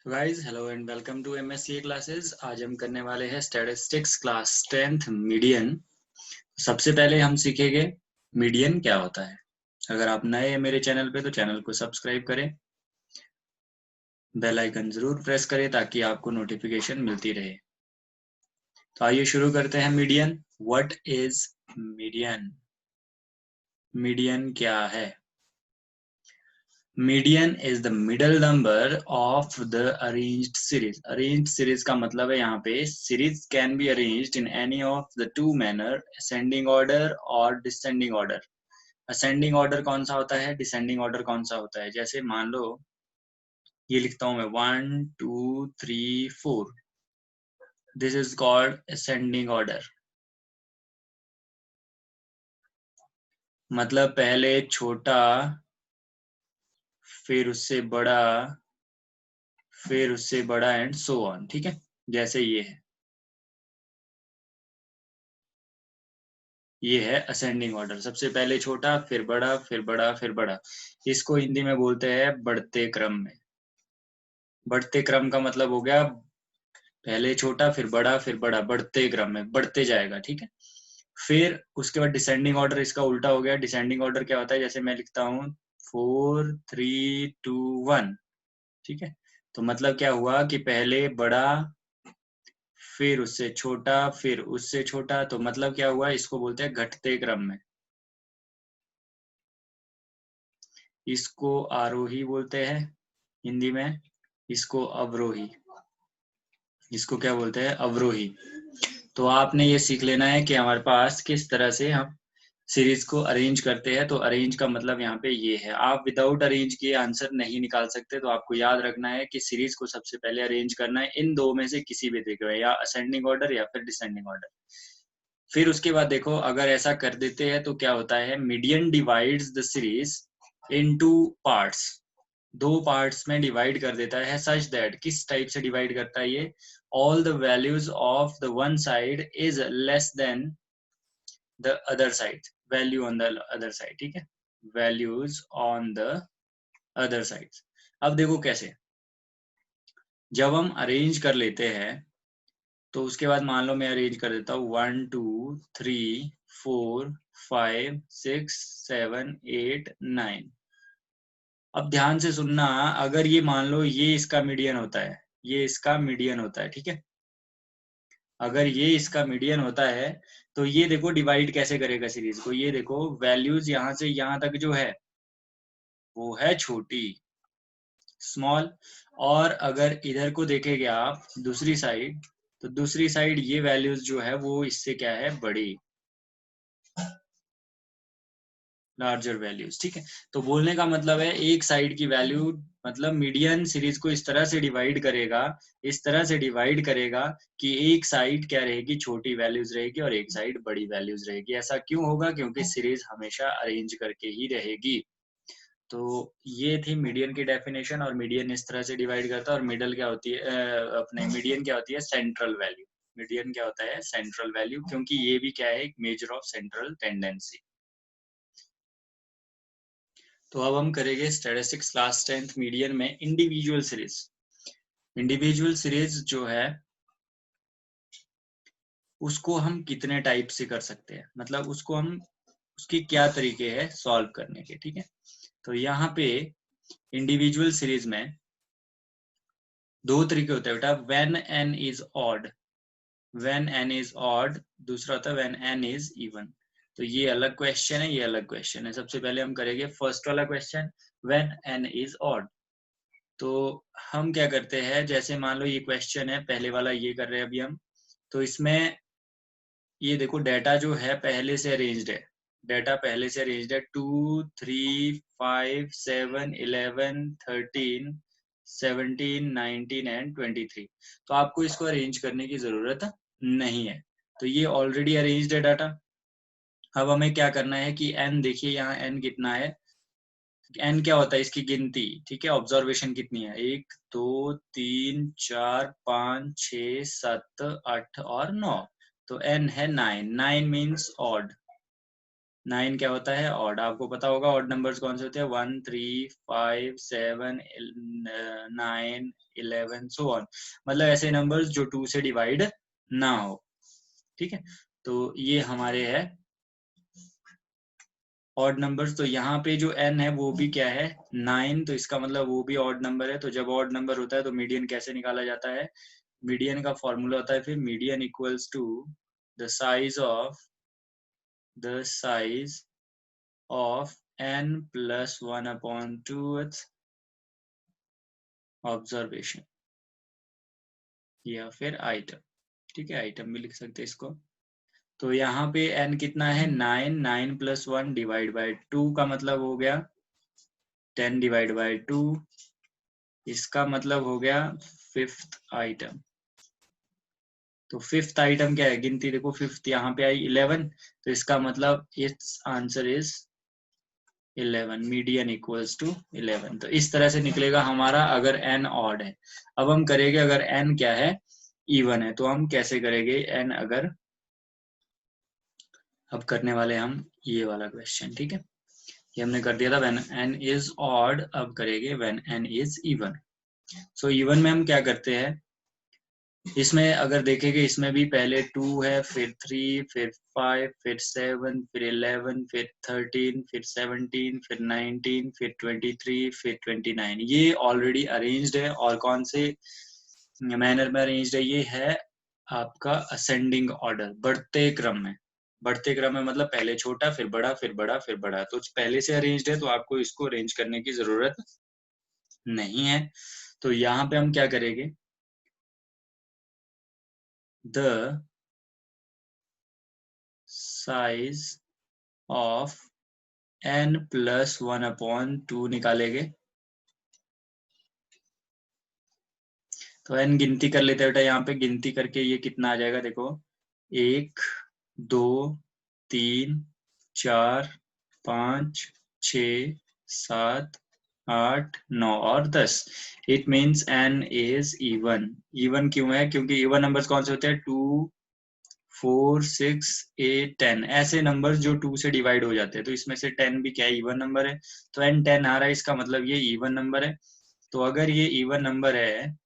तो guys hello and welcome to MSCA classes. आज हम करने वाले हैं स्टैटिस्टिक्स क्लास 10th मीडियन। सबसे पहले हम सीखेंगे मीडियन क्या होता है। अगर आप नए हैं मेरे चैनल पे तो चैनल को सब्सक्राइब करें, बेल आइकन जरूर प्रेस करें ताकि आपको नोटिफिकेशन मिलती रहे। तो आइए शुरू करते हैं। Median, what is median? Median क्या है? Median is the middle number of the arranged series. Arranged series का मतलब है यहाँ पे series can be arranged in any of the two manner, ascending order और डिसेंडिंग ऑर्डर। असेंडिंग ऑर्डर कौन सा होता है, डिसेंडिंग ऑर्डर कौन सा होता है? जैसे मान लो ये लिखता हूं मैं 1 2 3 4, this is called ascending order. मतलब पहले छोटा, फिर उससे बड़ा, फिर उससे बड़ा एंड सो ऑन। ठीक है, जैसे ये है असेंडिंग ऑर्डर। सबसे पहले छोटा, फिर बड़ा, फिर बड़ा, फिर बड़ा। इसको हिंदी में बोलते हैं बढ़ते क्रम में। बढ़ते क्रम का मतलब हो गया पहले छोटा, फिर बड़ा, फिर बड़ा, बढ़ते क्रम में बढ़ते जाएगा। ठीक है, फिर उसके बाद डिसेंडिंग ऑर्डर इसका उल्टा हो गया। डिसेंडिंग ऑर्डर क्या होता है? जैसे मैं लिखता हूँ 4 3 2 1। ठीक है, तो मतलब क्या हुआ कि पहले बड़ा, फिर उससे छोटा, फिर उससे छोटा। तो मतलब क्या हुआ, इसको बोलते हैं घटते क्रम में। इसको आरोही बोलते हैं हिंदी में, इसको अवरोही। इसको क्या बोलते हैं? अवरोही। तो आपने ये सीख लेना है कि हमारे पास किस तरह से हम सीरीज को अरेंज करते हैं। तो अरेंज का मतलब यहाँ पे ये है। आप विदाउट अरेंज किए आंसर नहीं निकाल सकते। तो आपको याद रखना है कि सीरीज को सबसे पहले अरेंज करना है इन दो में से किसी भी तरीके में, या असेंडिंग ऑर्डर या फिर डिसेंडिंग ऑर्डर। फिर उसके बाद देखो, अगर ऐसा कर देते हैं तो क्या होता है, median divides the series into parts. दो पार्ट्स में डिवाइड कर देता है। सच दैट, किस टाइप से डिवाइड करता है ये? All the values of the one side is less than the other side, value on the other side. ठीक है, values on the other side. अब देखो कैसे, जब हम अरेंज कर लेते हैं तो उसके बाद मान लो मैं अरेंज कर देता हूँ 1 2 3 4 5 6 7 8 9। अब ध्यान से सुनना, अगर ये मान लो ये इसका मीडियन होता है, ये इसका मीडियन होता है। ठीक है, अगर ये इसका मीडियन होता है तो ये देखो डिवाइड कैसे करेगा सीरीज को। ये देखो वैल्यूज यहाँ से यहाँ तक जो है वो है छोटी, स्मॉल। और अगर इधर को देखेंगे आप दूसरी साइड, तो दूसरी साइड ये वैल्यूज जो है वो इससे क्या है, बड़ी, लार्जर वैल्यूज। ठीक है, तो बोलने का मतलब है एक साइड की वैल्यू, मतलब मीडियन सीरीज को इस तरह से डिवाइड करेगा, इस तरह से डिवाइड करेगा कि एक साइड क्या रहेगी, छोटी वैल्यूज रहेगी और एक साइड बड़ी वैल्यूज रहेगी। ऐसा क्यों होगा? क्योंकि सीरीज हमेशा अरेंज करके ही रहेगी। तो ये थी मीडियन की डेफिनेशन। और मीडियन इस तरह से डिवाइड करता है। और मिडल क्या होती है, अपने मीडियन क्या होती है? Central value. मीडियन क्या होता है? सेंट्रल वैल्यू, क्योंकि ये भी क्या है, एक मेजर ऑफ सेंट्रल टेंडेंसी। तो अब हम करेंगे स्टैटिस्टिक्स क्लास 10th मीडियन में इंडिविजुअल सीरीज। इंडिविजुअल सीरीज जो है उसको हम कितने टाइप से कर सकते हैं, मतलब उसको हम, उसके क्या तरीके हैं सॉल्व करने के। ठीक है, तो यहाँ पे इंडिविजुअल सीरीज में दो तरीके होते हैं बेटा। When n is odd, when n is odd, दूसरा होता है व्हेन n इज इवन। तो ये अलग क्वेश्चन है, ये अलग क्वेश्चन है। सबसे पहले हम करेंगे फर्स्ट वाला question, when n is odd. तो हम क्या करते हैं, जैसे मान लो ये क्वेश्चन है, पहले वाला ये कर रहे हैं अभी हम। तो इसमें ये देखो डाटा जो है पहले से अरेंज्ड है, डाटा पहले से अरेंज्ड है 2 3 5 7 11 13 17 19 एंड 23। तो आपको इसको अरेंज करने की जरूरत नहीं है, तो ये ऑलरेडी अरेंज्ड है डाटा। अब हमें क्या करना है कि n, देखिए यहाँ n कितना है, एन क्या होता है, इसकी गिनती। ठीक है, ऑब्जर्वेशन कितनी है, 1 2 3 4 5 6 7 8 और 9। तो एन है 9, 9 मीन्स ऑड, 9 क्या होता है? ऑड। आपको पता होगा ऑड नंबर्स कौन से होते हैं? 1, 3, 5, 7, 9, 11 सो ऑन। मतलब ऐसे नंबर्स जो 2 से डिवाइड ना हो। ठीक है, तो ये हमारे है ऑड नंबर्स। तो यहाँ पे जो n है वो भी क्या है? 9। तो इसका मतलब वो भी ऑड नंबर है। तो जब ऑड नंबर होता है तो मीडियन कैसे निकाला जाता है? मीडियन का फॉर्मूला होता है फिर median equals to the size of n plus 1/2th observation या फिर आइटम। ठीक है, आइटम भी लिख सकते हैं इसको। तो यहाँ पे n कितना है? 9। 9 प्लस 1 डिवाइड बाय 2 का मतलब हो गया 10 डिवाइड बाय 2। इसका मतलब हो गया 5th आइटम। तो 5th आइटम क्या है? गिनती देखो, 5th यहाँ पे आई 11। तो इसका मतलब it's answer is 11। Median equals to 11। तो इस तरह से निकलेगा हमारा अगर n ऑड है। अब हम करेंगे अगर n क्या है? इवन है। तो हम कैसे करेंगे n अगर? अब करने वाले हम ये वाला क्वेश्चन। ठीक है, ये हमने कर दिया था व्हेन n इज ऑड। अब करेंगे when n is even. So even में हम क्या करते हैं? इसमें अगर देखेंगे, इसमें भी पहले 2 है, फिर 3, फिर 5, फिर 7, फिर 11, फिर 13, फिर 17, फिर 19, फिर 23, फिर 29। ये ऑलरेडी अरेंज्ड है। और कौन से मैनर में अरेंज्ड है? ये है आपका असेंडिंग ऑर्डर, बढ़ते क्रम में। बढ़ते क्रम में मतलब पहले छोटा, फिर बड़ा, फिर बड़ा, फिर बड़ा। तो पहले से अरेंज्ड है तो आपको इसको अरेंज करने की जरूरत नहीं है। तो यहाँ पे हम क्या करेंगे? The size of n plus 1/2 निकालेंगे। तो n गिनती कर लेते हैं बेटा। यहाँ पे गिनती करके ये कितना आ जाएगा? देखो, 1, 2, 3, 4, 5, 6, 7, 8, 9 और 10। It means n is even. Even क्यों है? क्योंकि इवन नंबर्स कौन से होते हैं? 2, 4, 6, 8, 10। ऐसे नंबर जो 2 से डिवाइड हो जाते हैं। तो इसमें से 10 भी क्या है? इवन नंबर है। तो n 10 आ रहा है, इसका मतलब ये इवन नंबर है। तो अगर ये इवन नंबर है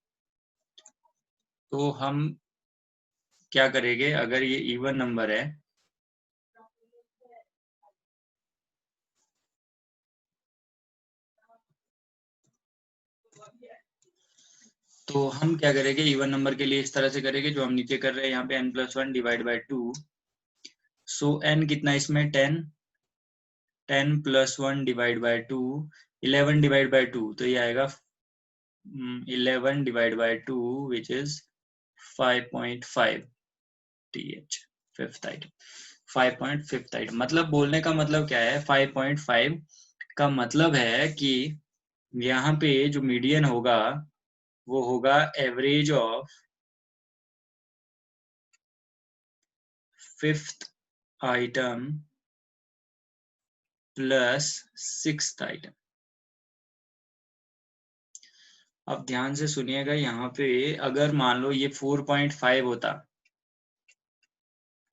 तो हम क्या करेंगे? अगर ये इवन नंबर है तो हम क्या करेंगे? इवन नंबर के लिए इस तरह से करेंगे जो हम नीचे कर रहे हैं। यहाँ पे n plus 1 divide by 2। So n कितना इसमें? 10। 10 plus 1 divide by 2, 11 divide by 2। तो ये आएगा 11 divide by 2 which is 5.5 th। Fifth item 5.5 item. मतलब बोलने का मतलब क्या है? 5.5 का मतलब है कि यहाँ पे जो मीडियन होगा वो होगा average of 5th item plus 6th item. अब ध्यान से सुनिएगा, यहाँ पे अगर मान लो ये 4.5 होता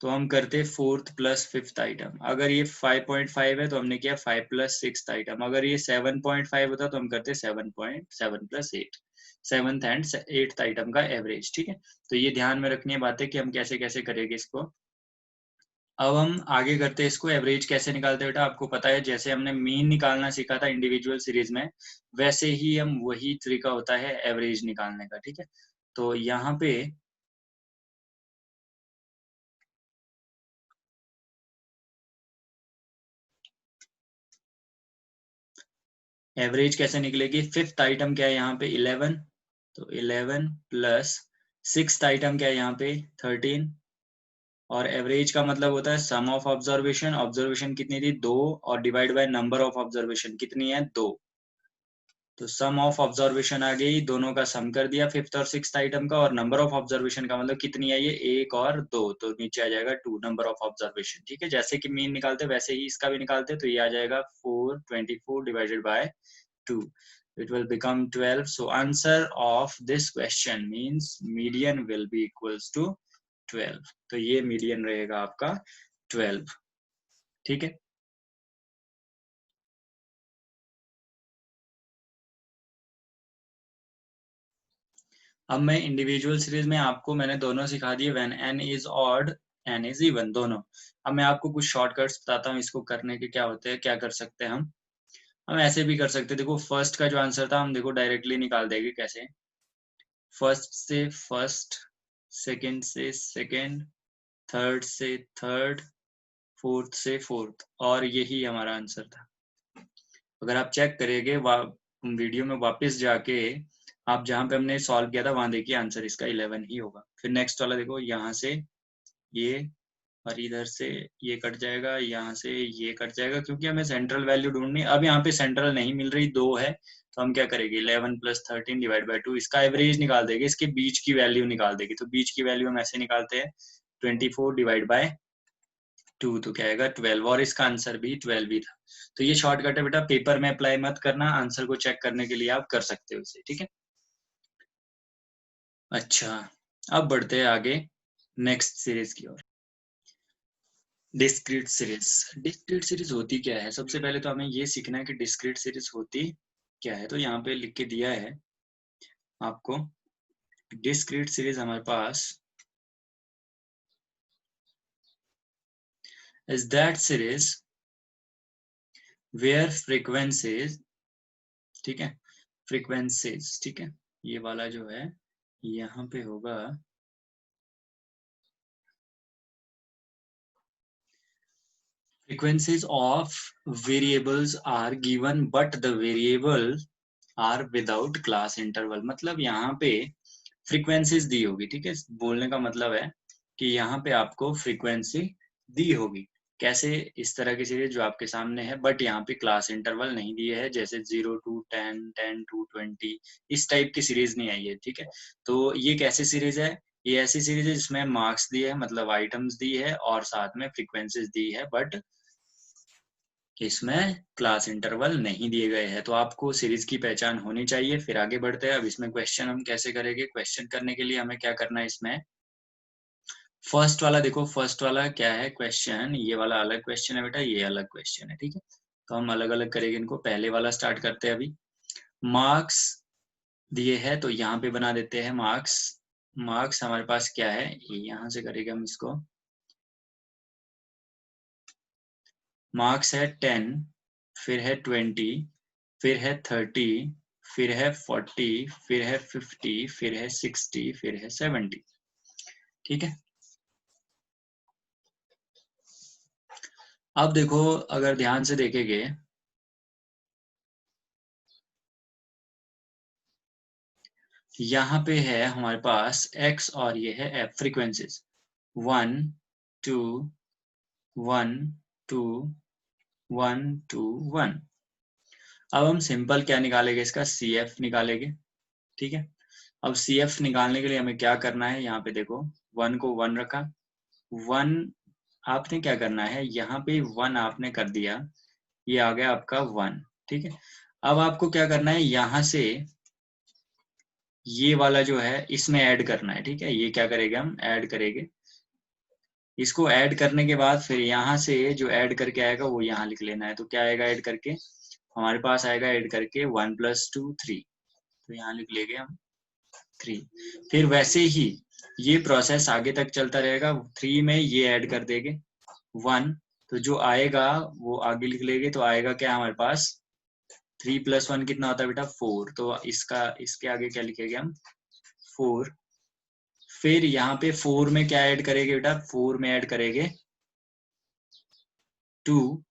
तो हम करते 4th प्लस 5th आइटम। अगर ये 5.5 है तो हमने किया 5 प्लस 6th आइटम। अगर ये 7.5 होता तो हम करते 7.7 plus 8। 7th and 8th item का एवरेज। ठीक है, तो ये ध्यान में रखनी है बातें कि हम कैसे कैसे करेंगे इसको। अब हम आगे करते हैं इसको। एवरेज कैसे निकालते हैं बेटा? आपको पता है, जैसे हमने मीन निकालना सीखा था इंडिविजुअल सीरीज में, वैसे ही हम वही तरीका होता है एवरेज निकालने का। ठीक है, तो यहाँ पे एवरेज कैसे निकलेगी? 5th आइटम क्या है यहाँ पे? 11। तो 11 प्लस 6th आइटम क्या है यहाँ पे? 13। और एवरेज का मतलब होता है सम ऑफ ऑब्जर्वेशन। ऑब्जर्वेशन कितनी थी? 2। और divide by number of observation कितनी है? 2। तो सम ऑफ ऑब्जर्वेशन आ गई, दोनों का सम कर दिया 5th और 6th आइटम का। और नंबर ऑफ ऑब्जर्वेशन का मतलब कितनी है? ये 1 और 2। तो नीचे आ जाएगा 2 नंबर ऑफ ऑब्जर्वेशन। ठीक है, जैसे कि मीन निकालते वैसे ही इसका भी निकालते। तो ये आ जाएगा 424 divided by 2। It will become 12. So answer of this question means median will be equals to 12. तो ये मीडियन रहेगा आपका 12। ठीक है, अब मैं इंडिविजुअल सीरीज में आपको मैंने दोनों सिखा दिए, when n is odd n is even, दोनों। अब मैं आपको कुछ शॉर्टकट्स बताता हूँ इसको करने के, क्या होते हैं, क्या कर सकते हैं हम ऐसे भी कर सकते हैं। देखो फर्स्ट का जो आंसर था हम देखो डायरेक्टली निकाल देंगे कैसे, फर्स्ट से फर्स्ट, सेकंड से सेकंड, थर्ड से थर्ड, फोर्थ से फोर्थ, और यही हमारा आंसर था। अगर आप चेक करेंगे वीडियो में वापस जाके, आप जहां पे हमने सॉल्व किया था वहां देखिए आंसर इसका 11 ही होगा। फिर नेक्स्ट वाला देखो, यहाँ से ये और इधर से ये कट जाएगा, यहाँ से ये कट जाएगा, क्योंकि हमें सेंट्रल वैल्यू ढूंढनी। अब यहाँ पे सेंट्रल नहीं मिल रही, 2 है, तो हम क्या करेंगे, 11 + 13 डिवाइड बाई 2, इसका एवरेज निकाल देंगे, इसके बीच की वैल्यू निकाल देंगे। तो बीच की वैल्यू हम ऐसे निकालते हैं, 24 डिवाइड बाय 2, तो क्या आएगा 12, और इसका आंसर भी 12 ही था। तो ये शॉर्टकट है बेटा, पेपर में अप्लाई मत करना, आंसर को चेक करने के लिए आप कर सकते हो इसे, ठीक है। अच्छा, अब बढ़ते हैं आगे नेक्स्ट सीरीज की ओर। Discrete series. डिस्क्रीट सीरीज होती क्या है, सबसे पहले तो हमें ये सीखना है कि डिस्क्रीट सीरीज होती क्या है। तो यहाँ पे लिख के दिया है आपको, डिस्क्रीट सीरीज हमारे पास is that series where frequencies, ठीक है, फ्रीक्वेंसीज, ठीक है, ये वाला जो है यहाँ पे होगा frequencies of variables are given but the variable are without class interval। मतलब यहाँ पे फ्रीक्वेंसीज दी होगी, ठीक है, बोलने का मतलब है कि यहाँ पे आपको फ्रीक्वेंसी दी होगी। कैसे, इस तरह की सीरीज जो आपके सामने है, बट यहाँ पे क्लास इंटरवल नहीं दिए है, जैसे 0 to 10, 10 to 20, इस टाइप की सीरीज नहीं आई है, ठीक है। तो ये कैसी सीरीज है, ये ऐसी सीरीज है जिसमें मार्क्स दिए है, मतलब आइटम्स दी है, और साथ में फ्रीक्वेंसीज दी है, बट इसमें क्लास इंटरवल नहीं दिए गए हैं। तो आपको सीरीज की पहचान होनी चाहिए। फिर आगे बढ़ते हैं। अब इसमें क्वेश्चन हम कैसे करेंगे, क्वेश्चन करने के लिए हमें क्या करना है, इसमें फर्स्ट वाला देखो, फर्स्ट वाला क्या है क्वेश्चन, ये वाला अलग क्वेश्चन है बेटा, ये अलग क्वेश्चन है, ठीक है। तो हम अलग अलग करेंगे इनको। पहले वाला स्टार्ट करते हैं अभी। मार्क्स दिए है तो यहाँ पे बना देते हैं मार्क्स। मार्क्स हमारे पास क्या है, यहाँ से करेंगे हम इसको। मार्क्स है 10, फिर है 20, फिर है 30, फिर है 40, फिर है 50, फिर है 60, फिर है 70, ठीक है। अब देखो, अगर ध्यान से देखेंगे, यहाँ पे है हमारे पास x और ये है f, फ्रीक्वेंसीज 1 2 1 2 1 2 1। अब हम सिंपल क्या निकालेंगे, इसका CF निकालेंगे, ठीक है। अब CF निकालने के लिए हमें क्या करना है, यहाँ पे देखो 1 को 1 रखा, 1 आपने क्या करना है, यहाँ पे 1 आपने कर दिया, ये आ गया आपका 1, ठीक है। अब आपको क्या करना है, यहाँ से ये वाला जो है इसमें ऐड करना है, ठीक है। ये क्या करेंगे, हम ऐड करेंगे, इसको ऐड करने के बाद फिर यहाँ से जो ऐड करके आएगा वो यहाँ लिख लेना है। तो क्या आएगा ऐड करके, हमारे पास आएगा ऐड करके 1 + 2 3, तो यहाँ लिख लेंगे हम 3। फिर वैसे ही ये प्रोसेस आगे तक चलता रहेगा, 3 में ये ऐड कर देंगे 1, तो जो आएगा वो आगे लिख लेंगे, तो आएगा क्या हमारे पास 3 + 1 कितना होता है बेटा 4, तो इसका इसके आगे क्या लिखेंगे हम 4। फिर यहाँ पे 4 में क्या ऐड करेंगे बेटा, 4 में ऐड करेंगे 2,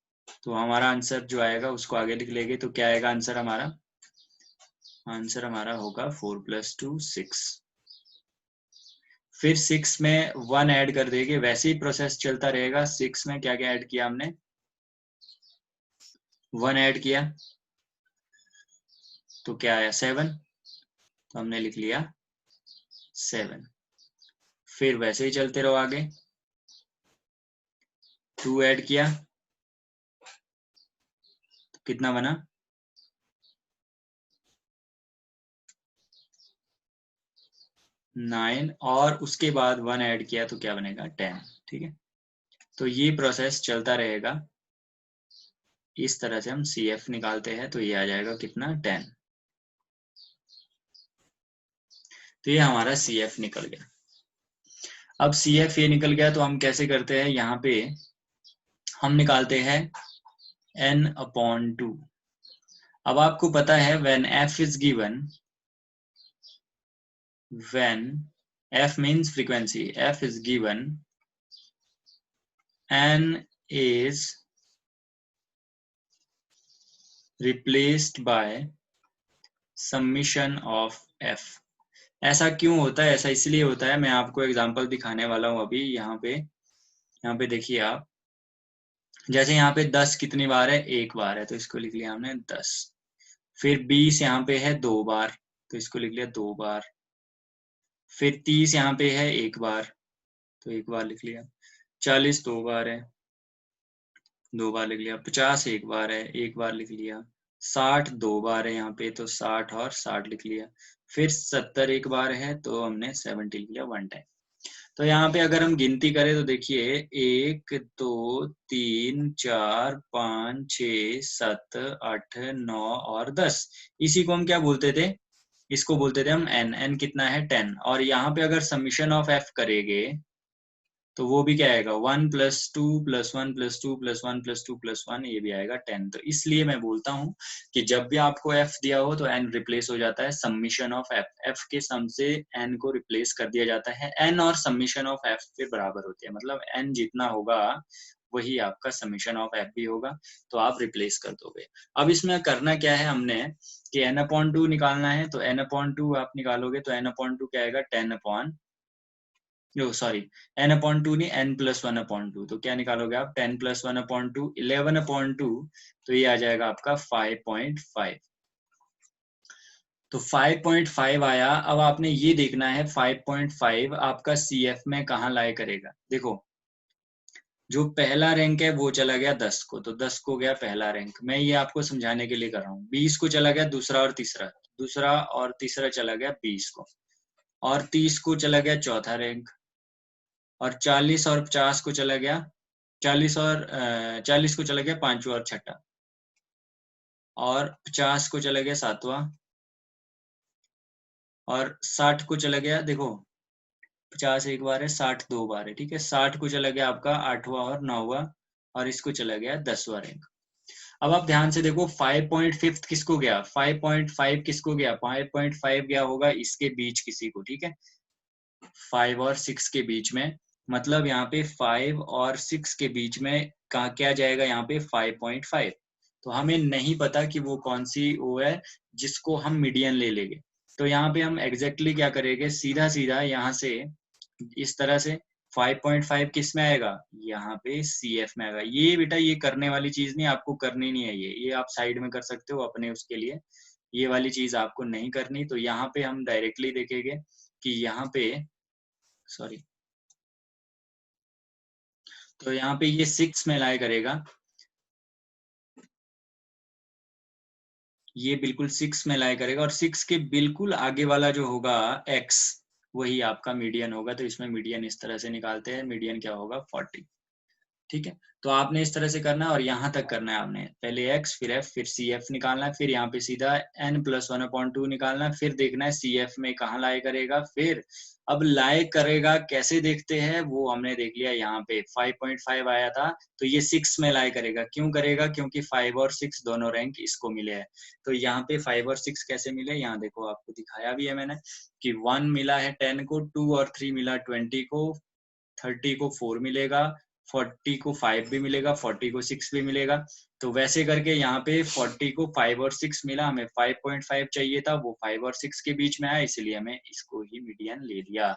तो हमारा आंसर जो आएगा उसको आगे लिख लेंगे। तो क्या आएगा आंसर हमारा, आंसर हमारा होगा 4 + 2 6। फिर 6 में 1 ऐड कर देंगे, वैसे ही प्रोसेस चलता रहेगा। 6 में क्या क्या ऐड किया हमने, 1 ऐड किया, तो क्या आया 7, तो हमने लिख लिया 7। फिर वैसे ही चलते रहो आगे, 2 ऐड किया, तो कितना बना 9, और उसके बाद 1 ऐड किया तो क्या बनेगा 10, ठीक है। तो ये प्रोसेस चलता रहेगा, इस तरह से हम CF निकालते हैं, तो ये आ जाएगा कितना 10। तो ये हमारा CF निकल गया। अब CF ये निकल गया तो हम कैसे करते हैं, यहाँ पे हम निकालते हैं n/2। अब आपको पता है when f is given, when f means frequency, f is given, n is replaced by summation of f। ऐसा क्यों होता है? ऐसा इसलिए होता है, मैं आपको एग्जांपल दिखाने वाला हूं अभी। यहाँ पे देखिए आप, जैसे यहाँ पे 10 कितनी बार है, एक बार है, तो इसको लिख लिया हमने 10। फिर 20 यहाँ पे है 2 बार, तो इसको लिख लिया 2 बार। फिर 30 यहाँ पे है एक बार, तो एक बार लिख लिया। 40 2 बार है, 2 बार लिख लिया। 50 एक बार है, एक बार लिख लिया। 60 2 बार है यहाँ पे, तो 60 और 60 लिख लिया। फिर 70 एक बार है, तो हमने 70 लिख लिया 1 टाइम। तो यहाँ पे अगर हम गिनती करें तो देखिए 1 2 3 4 5 6 7 8 9 और 10। इसी को हम क्या बोलते थे? इसको बोलते थे हम n कितना है 10। और यहाँ पे अगर समीशन ऑफ f करेंगे तो वो भी क्या आएगा, 1 + 2 + 1 + 2 + 1 + 2 + 1, ये भी आएगा 10। तो इसलिए मैं बोलता हूँ कि जब भी आपको f दिया हो तो n रिप्लेस हो जाता है समीशन ऑफ f। f के सम से n को रिप्लेस कर दिया जाता है। n और समीशन ऑफ f के बराबर होते हैं, मतलब n जितना होगा वही आपका समीशन ऑफ f भी होगा, तो आप रिप्लेस कर दोगे। अब इसमें करना क्या है हमने कि n/2 निकालना है, तो n/2 आप निकालोगे तो n/2 क्या आएगा, 10 सॉरी, n/2 नहीं, n+1/2। तो क्या निकालोगे आप, 10+1/2, 11/2, तो ये आ जाएगा आपका 5.5। तो 5.5 आया। अब आपने ये देखना है 5.5 आपका CF में कहाँ लाए करेगा। देखो, जो पहला रैंक है वो चला गया 10 को, तो 10 को गया पहला रैंक। मैं ये आपको समझाने के लिए कर रहा हूँ। 20 को चला गया दूसरा और तीसरा, दूसरा और तीसरा चला गया 20 को, और 30 को चला गया चौथा रैंक, और 40 और 50 को चला गया, 40 को चला गया पांचवा और छठा, और 50 को चला गया सातवां, और 60 को चला गया, देखो 50 एक बार है, 60 दो बार है, ठीक है। 60 को चला गया आपका आठवां और नौवां, और इसको चला गया 10वां रैंक। अब आप ध्यान से देखो 5.5 किसको गया, 5.5 किसको गया, 5.5 गया होगा इसके बीच किसी को, ठीक है, 5 और 6 के बीच में। मतलब यहाँ पे 5 और 6 के बीच में क्या जाएगा, यहाँ पे 5.5। तो हमें नहीं पता कि वो कौन सी वो है जिसको हम मीडियन ले लेंगे। तो यहाँ पे हम एग्जैक्टली क्या करेंगे, सीधा सीधा यहाँ से इस तरह से 5.5 किस में आएगा, यहाँ पे CF में आएगा। ये बेटा ये करने वाली चीज नहीं, आपको करनी नहीं है। ये आप साइड में कर सकते हो अपने उसके लिए, ये वाली चीज आपको नहीं करनी। तो यहाँ पे हम डायरेक्टली देखेंगे कि यहाँ पे, सॉरी, तो यहाँ पे ये 6 में लाई करेगा, ये बिल्कुल 6 में लाई करेगा, और 6 के बिल्कुल आगे वाला जो होगा x, वही आपका मीडियन होगा। तो इसमें मीडियन इस तरह से निकालते हैं, मीडियन क्या होगा 40, ठीक है। तो आपने इस तरह से करना है, और यहाँ तक करना है आपने, पहले x फिर f फिर CF निकालना है, फिर यहाँ पे सीधा n+1/2 निकालना है, फिर देखना है CF में कहाँ लाए करेगा। फिर अब लाए करेगा कैसे देखते हैं, वो हमने देख लिया। यहाँ पे 5.5 आया था, तो ये 6 में लाए करेगा। क्यों करेगा, क्योंकि 5 और 6 दोनों रैंक इसको मिले हैं। तो यहाँ पे 5 और 6 कैसे मिले, यहाँ देखो आपको दिखाया भी है मैंने कि 1 मिला है 10 को, 2 और 3 मिला 20 को, 30 को 4 मिलेगा, 40 को 5 भी मिलेगा, 40 को 6 भी मिलेगा। तो वैसे करके यहाँ पे 40 को 5 और 6 मिला, हमें 5.5 चाहिए था, वो 5 और 6 के बीच में आया, इसलिए हमें इसको ही मीडियन ले लिया।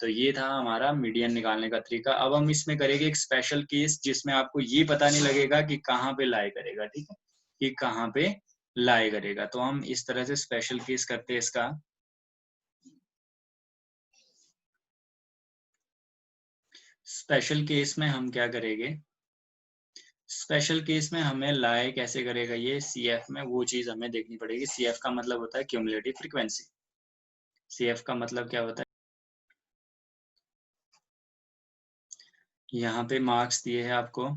तो ये था हमारा मीडियन निकालने का तरीका। अब हम इसमें करेंगे एक स्पेशल केस जिसमें आपको ये पता नहीं लगेगा कि कहाँ पे लाई करेगा, ठीक है, कि कहाँ पे लाई करेगा। तो हम इस तरह से स्पेशल केस करते हैं इसका। स्पेशल केस में हम क्या करेंगे, स्पेशल केस में हमें लाई कैसे करेगा ये CF में, वो चीज हमें देखनी पड़ेगी। CF का मतलब होता है क्यूमुलेटिव फ्रीक्वेंसी। CF का मतलब क्या होता है, यहाँ पे मार्क्स दिए हैं आपको,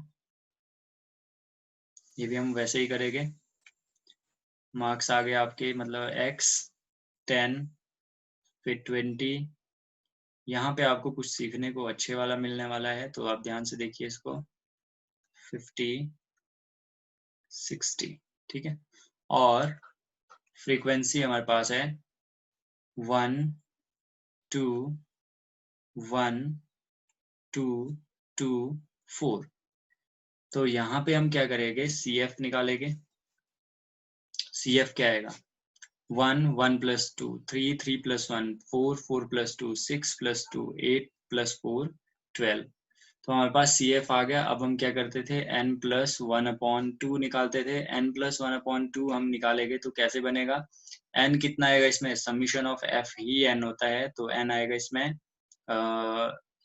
ये भी हम वैसे ही करेंगे। मार्क्स आ गए आपके, मतलब x 10 फिर 20, यहाँ पे आपको कुछ सीखने को अच्छे वाला मिलने वाला है, तो आप ध्यान से देखिए इसको। 50, 60, ठीक है। और फ्रीक्वेंसी हमारे पास है 1, 2, 1, 2, 2, 4। तो यहाँ पे हम क्या करेंगे, CF निकालेंगे। CF क्या आएगा, 1, 1 + 2, 3, 3 + 1, 4, 4 + 2, 6 + 2, 8 + 4, 12। तो हमारे पास CF आ गया। अब हम क्या करते थे, n+1/2 निकालते थे। n+1/2 हम निकालेंगे तो कैसे बनेगा, n कितना आएगा इसमें, summation of f he n होता है, तो n आएगा इसमें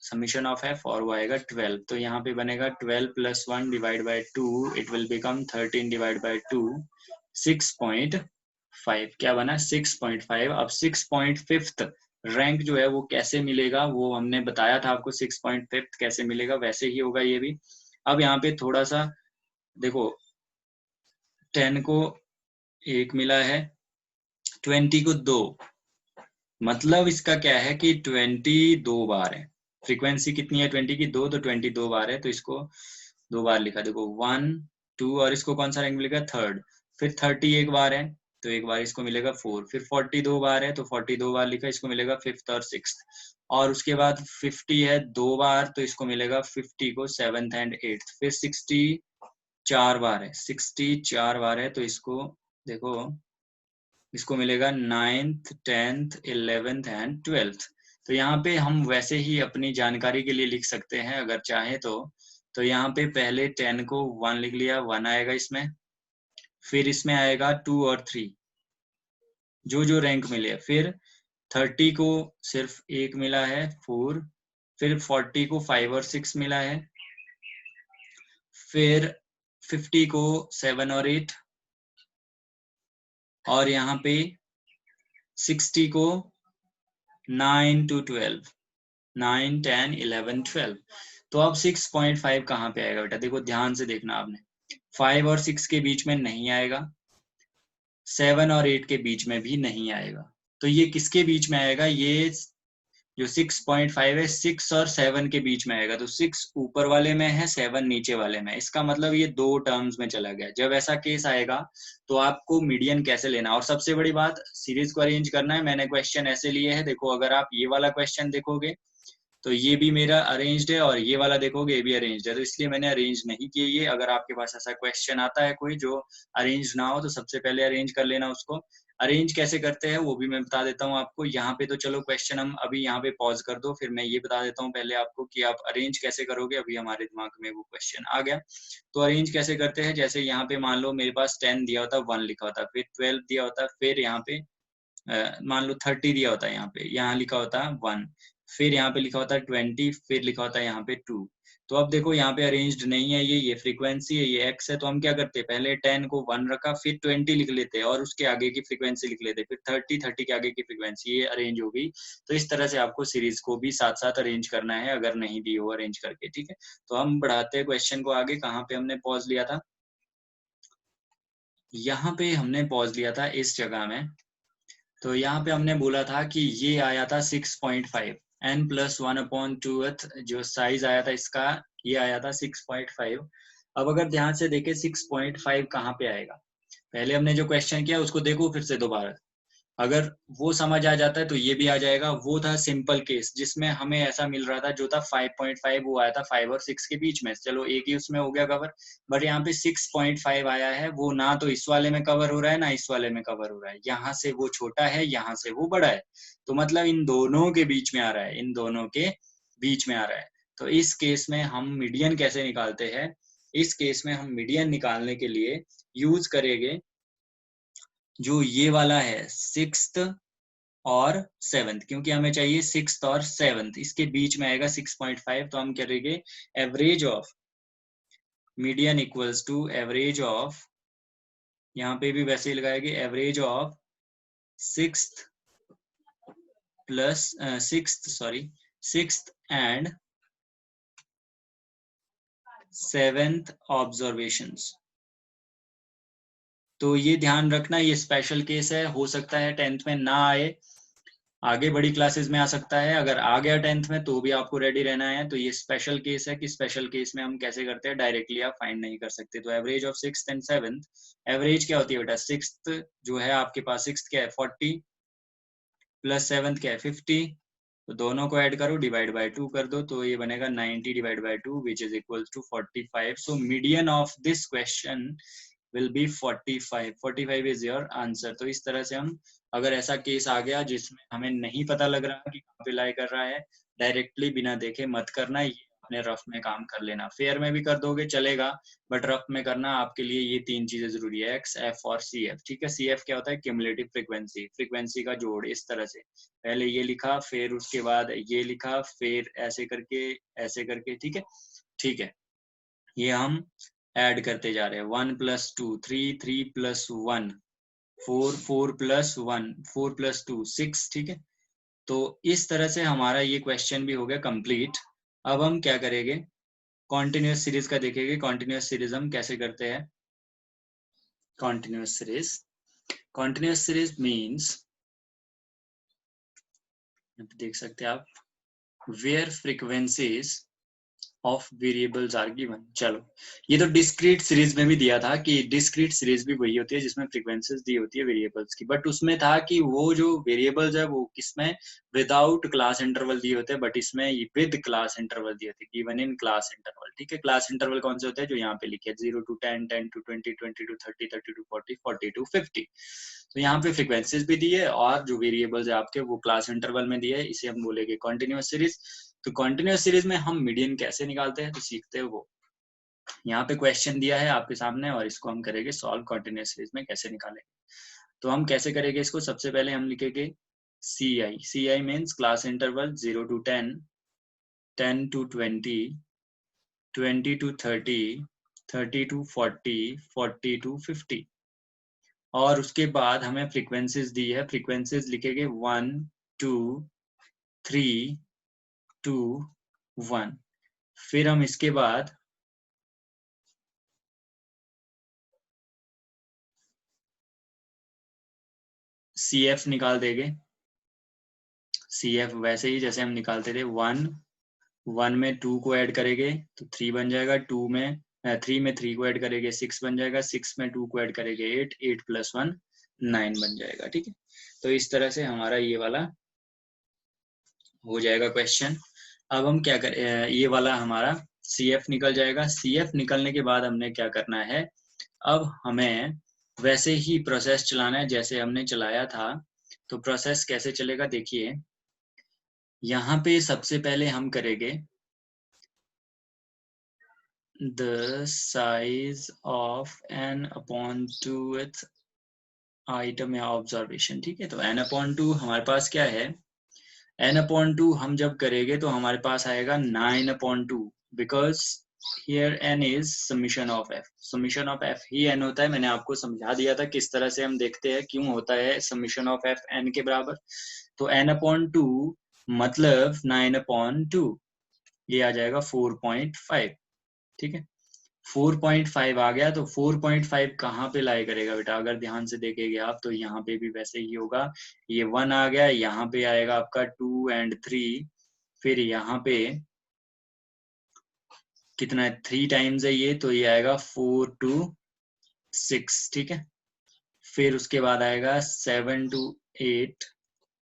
समीशन ऑफ f और वो आएगा 12। तो यहाँ पे बनेगा 12 + 1 / 2, इट विल बिकम 13 / 2, 6.5। क्या बना, 6.5। अब 6.5 रैंक जो है वो कैसे मिलेगा, वो हमने बताया था आपको। 6.5 कैसे मिलेगा, वैसे ही होगा ये भी। अब यहाँ पे थोड़ा सा देखो, 10 को 1 मिला है, 20 को 2, मतलब इसका क्या है कि 20 2 बार है। फ्रीक्वेंसी कितनी है 20 की, 2, तो 20 2 बार है, तो इसको 2 बार लिखा। देखो 1, 2, और इसको कौन सा रैंक मिलेगा, 3rd। फिर 30 1 बार है, तो 1 बार इसको मिलेगा 4। फिर 40 2 बार है, तो 40 2 बार लिखा, इसको मिलेगा 5th और 6th। और उसके बाद 50 है 2 बार, तो इसको मिलेगा 50 को 7th एंड 8th। फिर 60 4 बार है, 60 4 बार है, तो इसको देखो, इसको मिलेगा 9th 10th 11th and 12th। तो यहाँ पे हम वैसे ही अपनी जानकारी के लिए लिख सकते हैं अगर चाहे तो यहाँ पे पहले 10 को 1 लिख लिया, 1 आएगा इसमें। फिर इसमें आएगा 2 और 3, जो रैंक मिले। फिर 30 को सिर्फ 1 मिला है, 4। फिर 40 को 5 और 6 मिला है। फिर 50 को 7 और 8, और यहाँ पे 60 को 9 to 12, 9 10 11 12। तो अब 6.5 कहाँ पे आएगा बेटा, देखो ध्यान से देखना आपने। 5 और 6 के बीच में नहीं आएगा, 7 और 8 के बीच में भी नहीं आएगा। तो ये किसके बीच में आएगा, ये जो 6.5 है 6 और 7 के बीच में आएगा। तो 6 ऊपर वाले में है, 7 नीचे वाले में। इसका मतलब ये 2 टर्म्स में चला गया। जब ऐसा केस आएगा तो आपको मीडियन कैसे लेना, और सबसे बड़ी बात, सीरीज को अरेंज करना है। मैंने क्वेश्चन ऐसे लिए है, देखो अगर आप ये वाला क्वेश्चन देखोगे तो ये भी मेरा अरेंज्ड है, और ये वाला देखोगे ये भी अरेंज्ड है, तो इसलिए मैंने अरेंज नहीं किए ये। अगर आपके पास ऐसा क्वेश्चन आता है कोई जो अरेंज ना हो, तो सबसे पहले अरेंज कर लेना उसको। अरेंज कैसे करते हैं वो भी मैं बता देता हूँ आपको। यहाँ पे तो चलो क्वेश्चन हम अभी यहाँ पे पॉज कर दो, फिर मैं ये बता देता हूँ पहले आपको कि आप अरेंज कैसे करोगे। अभी हमारे दिमाग में वो क्वेश्चन आ गया। तो अरेंज कैसे करते हैं, जैसे यहाँ पे मान लो मेरे पास 10 दिया होता, 1 लिखा होता, फिर 12 दिया होता, फिर यहाँ पे मान लो 30 दिया होता है, यहाँ लिखा होता है 1, फिर यहाँ पे लिखा होता है 20, फिर लिखा होता है यहाँ पे 2। तो अब देखो यहाँ पे अरेंज्ड नहीं है, ये फ्रीक्वेंसी है, ये x है। तो हम क्या करते हैं, पहले 10 को 1 रखा, फिर 20 लिख लेते हैं और उसके आगे की फ्रीक्वेंसी लिख लेते हैं, फिर 30 30 के आगे की फ्रीक्वेंसी, ये अरेंज हो गई। तो इस तरह से आपको सीरीज को भी साथ साथ अरेंज करना है, अगर नहीं दी हो अरेंज करके, ठीक है। तो हम बढ़ाते हैं क्वेश्चन को आगे। कहाँ पे हमने पॉज लिया था, यहाँ पे हमने पॉज लिया था इस जगह में। तो यहाँ पे हमने बोला था कि ये आया था 6.5, n+1/2th जो साइज आया था इसका, ये आया था 6.5। अब अगर ध्यान से देखें 6.5 कहाँ पे आएगा, पहले हमने जो क्वेश्चन किया उसको देखो फिर से दोबारा। अगर वो समझ आ जाता है तो ये भी आ जाएगा। वो था सिंपल केस जिसमें हमें ऐसा मिल रहा था, जो था 5.5, वो आया था 5 और 6 के बीच में, चलो एक ही उसमें हो गया कवर। बट यहाँ पे 6.5 आया है, वो ना तो इस वाले में कवर हो रहा है ना इस वाले में कवर हो रहा है। यहाँ से वो छोटा है, यहाँ से वो बड़ा है, तो मतलब इन दोनों के बीच में आ रहा है, इन दोनों के बीच में आ रहा है। तो इस केस में हम मीडियन कैसे निकालते हैं, इस केस में हम मीडियन निकालने के लिए यूज करेंगे जो ये वाला है 6th और 7th, क्योंकि हमें चाहिए 6th और 7th, इसके बीच में आएगा 6.5। तो हम करेंगे average of median equals to average of, यहाँ पे भी वैसे ही लगाएंगे, average of 6th and 7th observations. तो ये ध्यान रखना, ये स्पेशल केस है, हो सकता है 10th में ना आए, आगे बड़ी क्लासेस में आ सकता है, अगर आ गया 10th में तो भी आपको रेडी रहना है। तो ये स्पेशल केस है कि स्पेशल केस में हम कैसे करते हैं, डायरेक्टली आप फाइंड नहीं कर सकते। तो average of 6th and 7th, average क्या होती है बेटा, 6th जो है आपके पास, 6th क्या है 40 प्लस 7th क्या है 50, तो दोनों को ऐड करो, डिवाइड बाय 2 कर दो, तो ये बनेगा 90 divide by 2 which is equal to 45। So median of this question will be 45। 45 is your answer. तो इस तरह से हम, अगर ऐसा केस आ गया जिसमें हमें नहीं पता लग रहा कि कहाँ पे लाई कर रहा है, डायरेक्टली बिना देखे मत करना, ये अपने रफ में काम कर लेना। फेयर में भी कर दोगे चलेगा, बट रफ में करना आपके लिए ये 3 चीजें जरूरी है, एक्स, एफ और सी एफ। ठीक है, सी एफ क्या होता है, क्यूमुलेटिव फ्रीक्वेंसी, फ्रीक्वेंसी का जोड़। इस तरह से पहले ये लिखा, फिर उसके बाद ये लिखा, फिर ऐसे करके, ठीक है। ठीक है, ये हम ऐड करते जा रहे हैं, 1 + 2 3, 3 + 1 4, 4 + 1 4 + 2 6, ठीक है। तो इस तरह से हमारा ये क्वेश्चन भी हो गया कंप्लीट। अब हम क्या करेंगे, कॉन्टिन्यूस सीरीज का देखेंगे। कॉन्टिन्यूस सीरीज हम कैसे करते हैं, कॉन्टिन्यूस सीरीज मीन्स, देख सकते हैं आप, where frequencies of variables are given. चलो, ये तो डिस्क्रीट सीरीज में भी दिया था कि डिस्क्रीट सीरीज भी वही होती है जिसमें फ्रीक्वेंसीज दी होती है वेरिएबल्स की, बट उसमें था कि वो जो वेरिएबल्स है वो किसमें विदाउट क्लास इंटरवल दिए होते हैं, बट इसमें विद क्लास इंटरवल दिए होते हैं, गिवन इन क्लास इंटरवल। ठीक है, क्लास इंटरवल कौन से होते हैं, जो यहाँ पे लिखे 0 to 10, 10 to 20, 20 to 30, 30 to 40, 40 to 50। तो यहाँ पे फ्रीक्वेंसीज भी दी है और जो वेरिएबल्स है आपके वो क्लास इंटरवल में दिए है, इसे हम बोलेंगे कॉन्टिन्यूस सीरीज। तो कॉन्टिन्यूस सीरीज में हम मीडियन कैसे निकालते हैं, तो सीखते हैं वो। यहाँ पे क्वेश्चन दिया है आपके सामने और इसको हम करेंगे सॉल्व, कॉन्टिन्यूस सीरीज में कैसे निकालेंगे। तो हम कैसे करेंगे इसको, सबसे पहले हम लिखेंगे C I means class interval 0 to 10, 10 to 20, 20 to 30, 30 to 40, 40 to 50। और उसके बाद हमें फ्रीक्वेंसीज दी है, फ्रीक्वेंसीज लिखेंगे 1 2 3 2 1। फिर हम इसके बाद सी एफ निकाल देंगे। सी एफ वैसे ही जैसे हम निकालते थे, 1 में 2 को ऐड करेंगे तो 3 बन जाएगा, 3 में 3 को ऐड करेंगे 6 बन जाएगा, 6 में 2 को ऐड करेंगे 8, 8 + 1 9 बन जाएगा। ठीक है, तो इस तरह से हमारा ये वाला हो जाएगा क्वेश्चन। अब हम क्या करें, ये वाला हमारा सी एफ निकल जाएगा। सी एफ निकलने के बाद हमने क्या करना है, अब हमें वैसे ही प्रोसेस चलाना है जैसे हमने चलाया था। तो प्रोसेस कैसे चलेगा देखिए, यहाँ पे सबसे पहले हम करेंगे the size of n/2th item या ऑब्जर्वेशन। ठीक है, तो n/2 हमारे पास क्या है, n/2 हम जब करेंगे तो हमारे पास आएगा 9/2, because here n is summation of f। Summation of f he n होता है। मैंने आपको समझा दिया था किस तरह से हम देखते हैं क्यों होता है समीशन ऑफ f n के बराबर। तो n/2 मतलब 9/2, ये आ जाएगा 4.5। ठीक है, 4.5 आ गया। तो 4.5 कहाँ पे लाई करेगा बेटा, अगर ध्यान से देखेंगे आप तो यहाँ पे भी वैसे ही होगा। ये 1 आ गया, यहाँ पे आएगा आपका 2 और 3, फिर यहाँ पे कितना है, 3 टाइम्स है ये, तो ये आएगा 4 to 6। ठीक है, फिर उसके बाद आएगा 7 to 8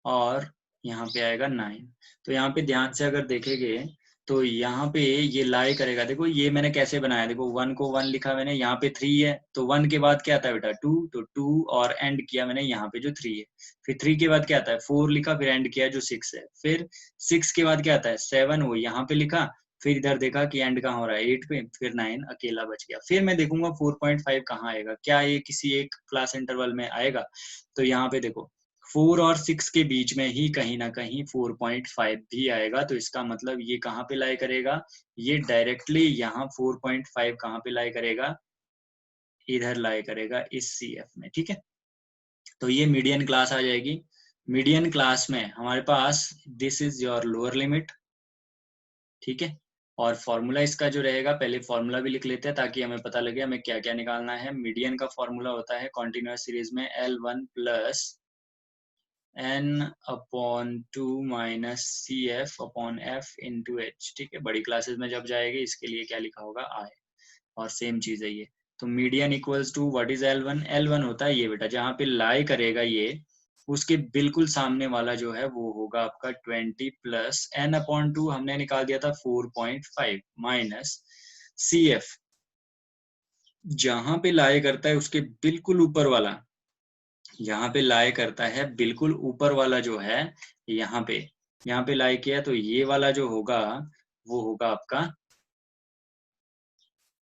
और यहाँ पे आएगा 9। तो यहाँ पे ध्यान से अगर देखेंगे तो यहाँ पे ये लाई करेगा। देखो ये मैंने कैसे बनाया, देखो 1 को 1 लिखा मैंने, यहाँ पे 3 है तो 1 के बाद क्या आता है बेटा 2, तो 2 और एंड किया मैंने यहाँ पे जो 3 है। फिर 3 के बाद क्या आता है 4 लिखा, फिर एंड किया जो 6 है। फिर 6 के बाद क्या आता है 7, वो यहाँ पे लिखा, फिर इधर देखा कि एंड कहाँ हो रहा है 8 पे, फिर 9 अकेला बच गया। फिर मैं देखूंगा 4.5 कहाँ आएगा, क्या ये किसी एक क्लास इंटरवल में आएगा। तो यहाँ पे देखो 4 और 6 के बीच में ही कहीं ना कहीं 4.5 भी आएगा। तो इसका मतलब ये कहाँ पे लाई करेगा, ये डायरेक्टली यहाँ 4.5 कहाँ पे लाई करेगा, इधर लाई करेगा इस सी एफ में। ठीक है, तो ये मीडियन क्लास आ जाएगी। मीडियन क्लास में हमारे पास this is your lower limit. ठीक है, और फॉर्मूला इसका जो रहेगा, पहले फॉर्मूला भी लिख लेते हैं ताकि हमें पता लगे हमें क्या क्या निकालना है। मीडियन का फॉर्मूला होता है कॉन्टिन्यूअस सीरीज में L1 + n upon 2 minus C F upon F into H. ठीक है, बड़ी क्लासेस में जब जाएगी इसके लिए क्या लिखा होगा, आई। और सेम चीज है ये। तो median equals to what is L1? L1 होता है ये बेटा, जहां पे लाई करेगा ये, उसके बिल्कुल सामने वाला जो है वो होगा आपका 20 प्लस n अपॉन 2 हमने निकाल दिया था 4.5 माइनस सी एफ, जहां पे लाई करता है उसके बिल्कुल ऊपर वाला, यहाँ पे लाई करता है बिल्कुल ऊपर वाला जो है, यहाँ पे लाई किया, तो ये वाला जो होगा वो होगा आपका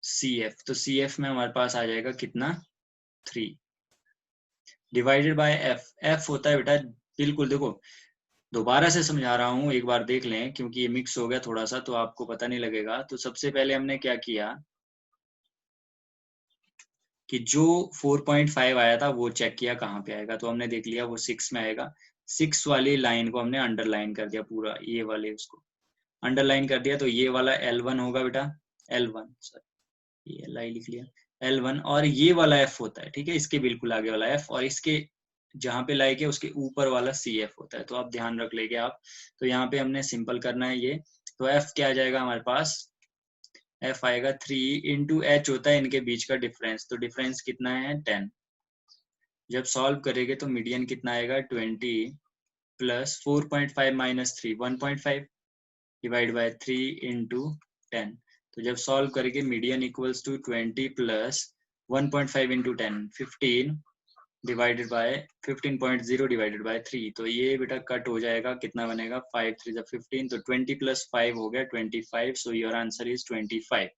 सी एफ। तो सी एफ में हमारे पास आ जाएगा कितना, 3 डिवाइडेड बाय एफ। एफ होता है बेटा, बिल्कुल देखो दोबारा से समझा रहा हूँ, एक बार देख लें, क्योंकि ये मिक्स हो गया थोड़ा सा तो आपको पता नहीं लगेगा। तो सबसे पहले हमने क्या किया कि जो 4.5 आया था वो चेक किया कहाँ पे आएगा, तो हमने देख लिया वो 6 में आएगा। 6 वाली लाइन को हमने अंडरलाइन कर दिया, पूरा ये वाले उसको अंडरलाइन कर दिया, तो ये वाला L1 होगा बेटा, L1 सॉरी ये Li लिख लिया, L1। और ये वाला F होता है, ठीक है, इसके बिल्कुल आगे वाला F, और इसके जहाँ पे लाई के उसके ऊपर वाला CF होता है। तो आप ध्यान रख लेंगे आप। तो यहाँ पे हमने सिंपल करना है ये। तो F क्या आ जाएगा हमारे पास, F आएगा 3 इंटू H होता है इनके बीच का डिफरेंस, तो डिफरेंस कितना है 10। जब सॉल्व करेंगे तो मीडियन कितना आएगा 20 plus 4.5 minus 3 1.5 divide by 3 into 10। तो जब सॉल्व करेंगे median equals to 20 plus 1.5 into 10 15 divided by 15.0 divided by 3। तो ये बेटा कट हो जाएगा, कितना बनेगा 5 3 15, तो 20 प्लस 5 हो गया 25। So your answer is 25।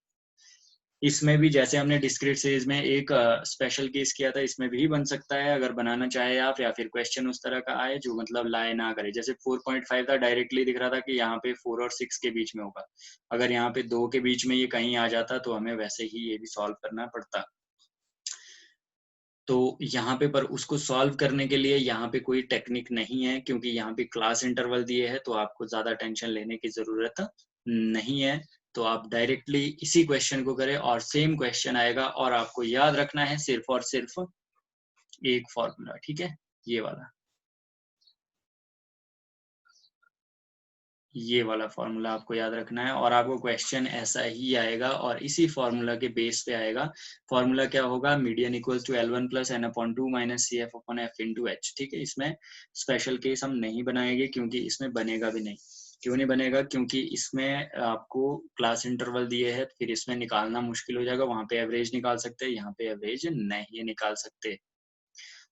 इसमें भी जैसे हमने डिस्क्रीट सीरीज में एक स्पेशल केस किया था, इसमें भी बन सकता है अगर बनाना चाहे आप, या फिर क्वेश्चन उस तरह का आए जो मतलब लाए ना करे। जैसे 4.5 था, डायरेक्टली दिख रहा था कि यहाँ पे 4 और 6 के बीच में होगा, अगर यहाँ पे 2 के बीच में ये कहीं आ जाता तो हमें वैसे ही ये भी सॉल्व करना पड़ता। तो यहाँ पे पर उसको सॉल्व करने के लिए यहाँ पे कोई टेक्निक नहीं है, क्योंकि यहाँ पे क्लास इंटरवल दिए है, तो आपको ज्यादा टेंशन लेने की जरूरत नहीं है। तो आप डायरेक्टली इसी क्वेश्चन को करें और सेम क्वेश्चन आएगा, और आपको याद रखना है सिर्फ और सिर्फ एक फॉर्मूला, ठीक है, ये वाला, ये वाला फॉर्मूला आपको याद रखना है, और आपको क्वेश्चन ऐसा ही आएगा और इसी फॉर्मूला के बेस पे आएगा। फॉर्मूला क्या होगा, median equals to L1 plus n upon 2 minus C F upon F into H. ठीक है, इसमें स्पेशल केस हम नहीं बनाएंगे क्योंकि इसमें बनेगा भी नहीं। क्यों नहीं बनेगा, क्योंकि इसमें आपको क्लास इंटरवल दिए है, फिर इसमें निकालना मुश्किल हो जाएगा। वहां पे एवरेज निकाल सकते हैं, यहाँ पे एवरेज नहीं निकाल सकते।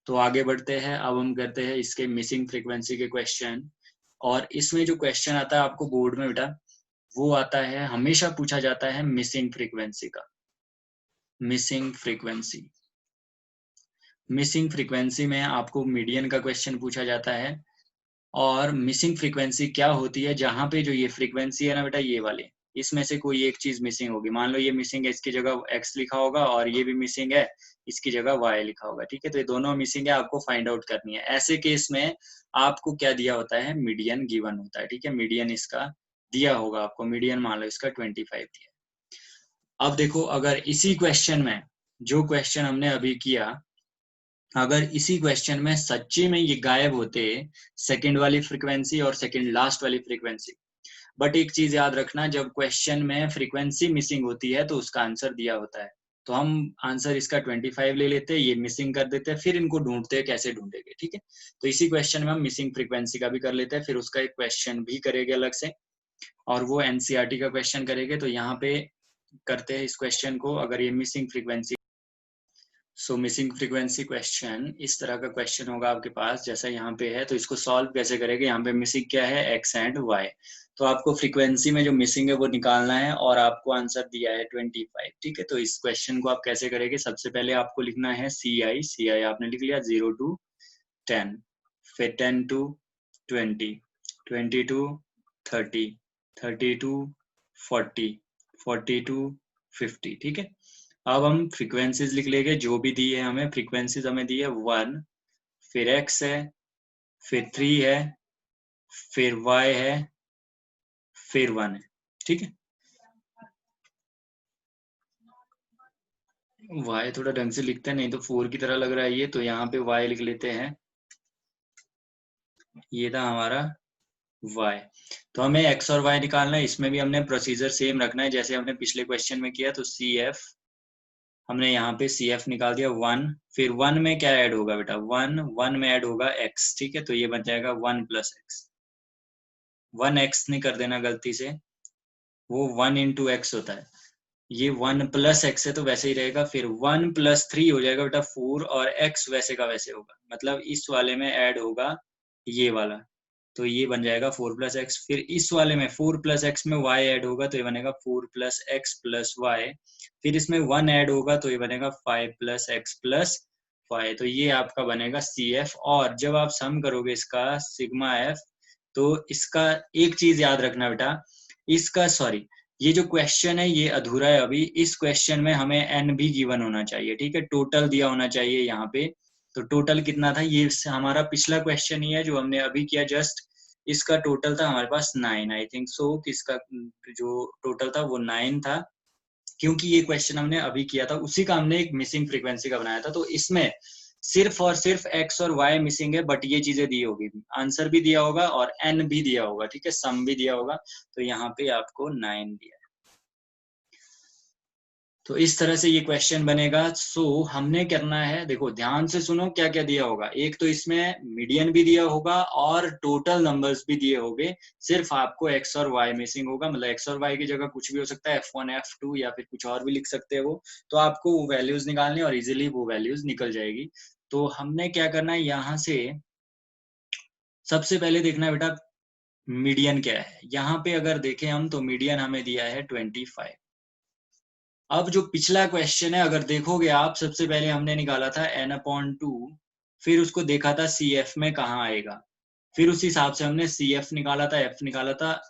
तो आगे बढ़ते हैं, अब हम करते हैं इसके मिसिंग फ्रीक्वेंसी के क्वेश्चन। और इसमें जो क्वेश्चन आता है आपको बोर्ड में बेटा, वो आता है, हमेशा पूछा जाता है मिसिंग फ्रीक्वेंसी का। मिसिंग फ्रीक्वेंसी, मिसिंग फ्रीक्वेंसी में आपको मीडियन का क्वेश्चन पूछा जाता है। और मिसिंग फ्रीक्वेंसी क्या होती है, जहां पे जो ये फ्रीक्वेंसी है ना बेटा, ये वाली, इसमें से कोई एक चीज मिसिंग होगी। मान लो ये मिसिंग है, इसकी जगह x लिखा होगा, और ये भी मिसिंग है, इसकी जगह y लिखा होगा। ठीक है, तो ये दोनों मिसिंग है, आपको फाइंड आउट करनी है। ऐसे केस में आपको क्या दिया होता है, मीडियन गिवन होता है। ठीक है, मीडियन इसका दिया होगा आपको, मीडियन मान लो इसका 25 दिया। अब देखो, अगर इसी क्वेश्चन में, जो क्वेश्चन हमने अभी किया, अगर इसी क्वेश्चन में सच्ची में ये गायब होते, सेकंड वाली फ्रीक्वेंसी और सेकंड लास्ट वाली फ्रीक्वेंसी, बट एक चीज याद रखना, जब क्वेश्चन में फ्रीक्वेंसी मिसिंग होती है तो उसका आंसर दिया होता है। तो हम आंसर इसका 25 ले लेते हैं, ये मिसिंग कर देते हैं, फिर इनको ढूंढते हैं कैसे ढूंढेंगे। ठीक है, तो इसी क्वेश्चन में हम मिसिंग फ्रीक्वेंसी का भी कर लेते हैं, फिर उसका एक क्वेश्चन भी करेंगे अलग से, और वो एनसीईआरटी का क्वेश्चन करेंगे। तो यहाँ पे करते हैं इस क्वेश्चन को, अगर ये मिसिंग फ्रीक्वेंसी, सो मिसिंग फ्रीक्वेंसी क्वेश्चन इस तरह का क्वेश्चन होगा आपके पास, जैसा यहाँ पे है। तो इसको सॉल्व कैसे करेंगे, यहाँ पे मिसिंग क्या है, x एंड y। तो आपको फ्रीक्वेंसी में जो मिसिंग है वो निकालना है, और आपको आंसर दिया है 25। ठीक है, तो इस क्वेश्चन को आप कैसे करेंगे, सबसे पहले आपको लिखना है सी आई आपने लिख लिया 0 to 10, फिर 10 to 20, 20 to 30, 30 to 40, 40 to 50। ठीक है, अब हम फ्रीक्वेंसीज लिख लेंगे जो भी दी है हमें। फ्रीक्वेंसीज हमें दी है 1, फिर x है, फिर 3 है, फिर y है, फिर 1 है। ठीक है, y थोड़ा ढंग से लिखते हैं, नहीं तो 4 की तरह लग रहा है ये, तो यहाँ पे y लिख लेते हैं। ये था हमारा y। तो हमें x और y निकालना है। इसमें भी हमने प्रोसीजर सेम रखना है जैसे हमने पिछले क्वेश्चन में किया। तो CF हमने यहाँ पे CF निकाल दिया 1। फिर 1 में क्या ऐड होगा बेटा, 1 में ऐड होगा x। ठीक है, तो ये बन जाएगा 1 प्लस एक्स। 1x नहीं कर देना गलती से, वो 1 इंटू एक्स होता है। ये 1 प्लस एक्स है तो वैसे ही रहेगा। फिर 1 प्लस 3 हो जाएगा बेटा 4, और x वैसे का वैसे होगा, मतलब इस वाले में ऐड होगा ये वाला। तो ये बन जाएगा 4 प्लस एक्स। फिर इस वाले में 4 प्लस एक्स में y ऐड होगा तो ये बनेगा 4 प्लस एक्स प्लस वाई। फिर इसमें 1 ऐड होगा तो ये बनेगा 5 प्लस एक्स प्लस वाई। तो ये आपका बनेगा CF। और जब आप सम करोगे इसका सिग्मा एफ, तो इसका एक चीज याद रखना बेटा, इसका सॉरी, ये जो क्वेश्चन है ये अधूरा है अभी। इस क्वेश्चन में हमें n भी गिवन होना चाहिए। ठीक है, टोटल दिया होना चाहिए यहाँ पे। तो टोटल कितना था, ये हमारा पिछला क्वेश्चन ही है जो हमने अभी किया जस्ट। इसका टोटल था हमारे पास 9, आई थिंक सो। इसका जो टोटल था वो 9 था, क्योंकि ये क्वेश्चन हमने अभी किया था, उसी का हमने एक मिसिंग फ्रीक्वेंसी का बनाया था। तो इसमें सिर्फ और सिर्फ x और y मिसिंग है, बट ये चीजें दी होगी, आंसर भी दिया होगा और n भी दिया होगा। ठीक है, सम भी दिया होगा। तो यहाँ पे आपको 9 दिया है। तो इस तरह से ये क्वेश्चन बनेगा। सो हमने करना है, देखो ध्यान से सुनो क्या क्या दिया होगा। एक तो इसमें मीडियन भी दिया होगा और टोटल नंबर्स भी दिए होंगे। सिर्फ आपको x और y मिसिंग होगा, मतलब x और y की जगह कुछ भी हो सकता है, F1 F2 या फिर कुछ और भी लिख सकते हैं वो। तो आपको वो वैल्यूज निकालनी और इजिली वो वैल्यूज निकल जाएगी। तो हमने क्या करना है, यहाँ से सबसे पहले देखना है बेटा मीडियन क्या है। यहाँ पे अगर देखें हम तो मीडियन हमें दिया है 25। अब जो पिछला क्वेश्चन है अगर देखोगे आप, सबसे पहले हमने निकाला था n/2, फिर उसको देखा था CF में कहाँ आएगा, फिर उस हिसाब से हमने CF निकाला था, F निकाला था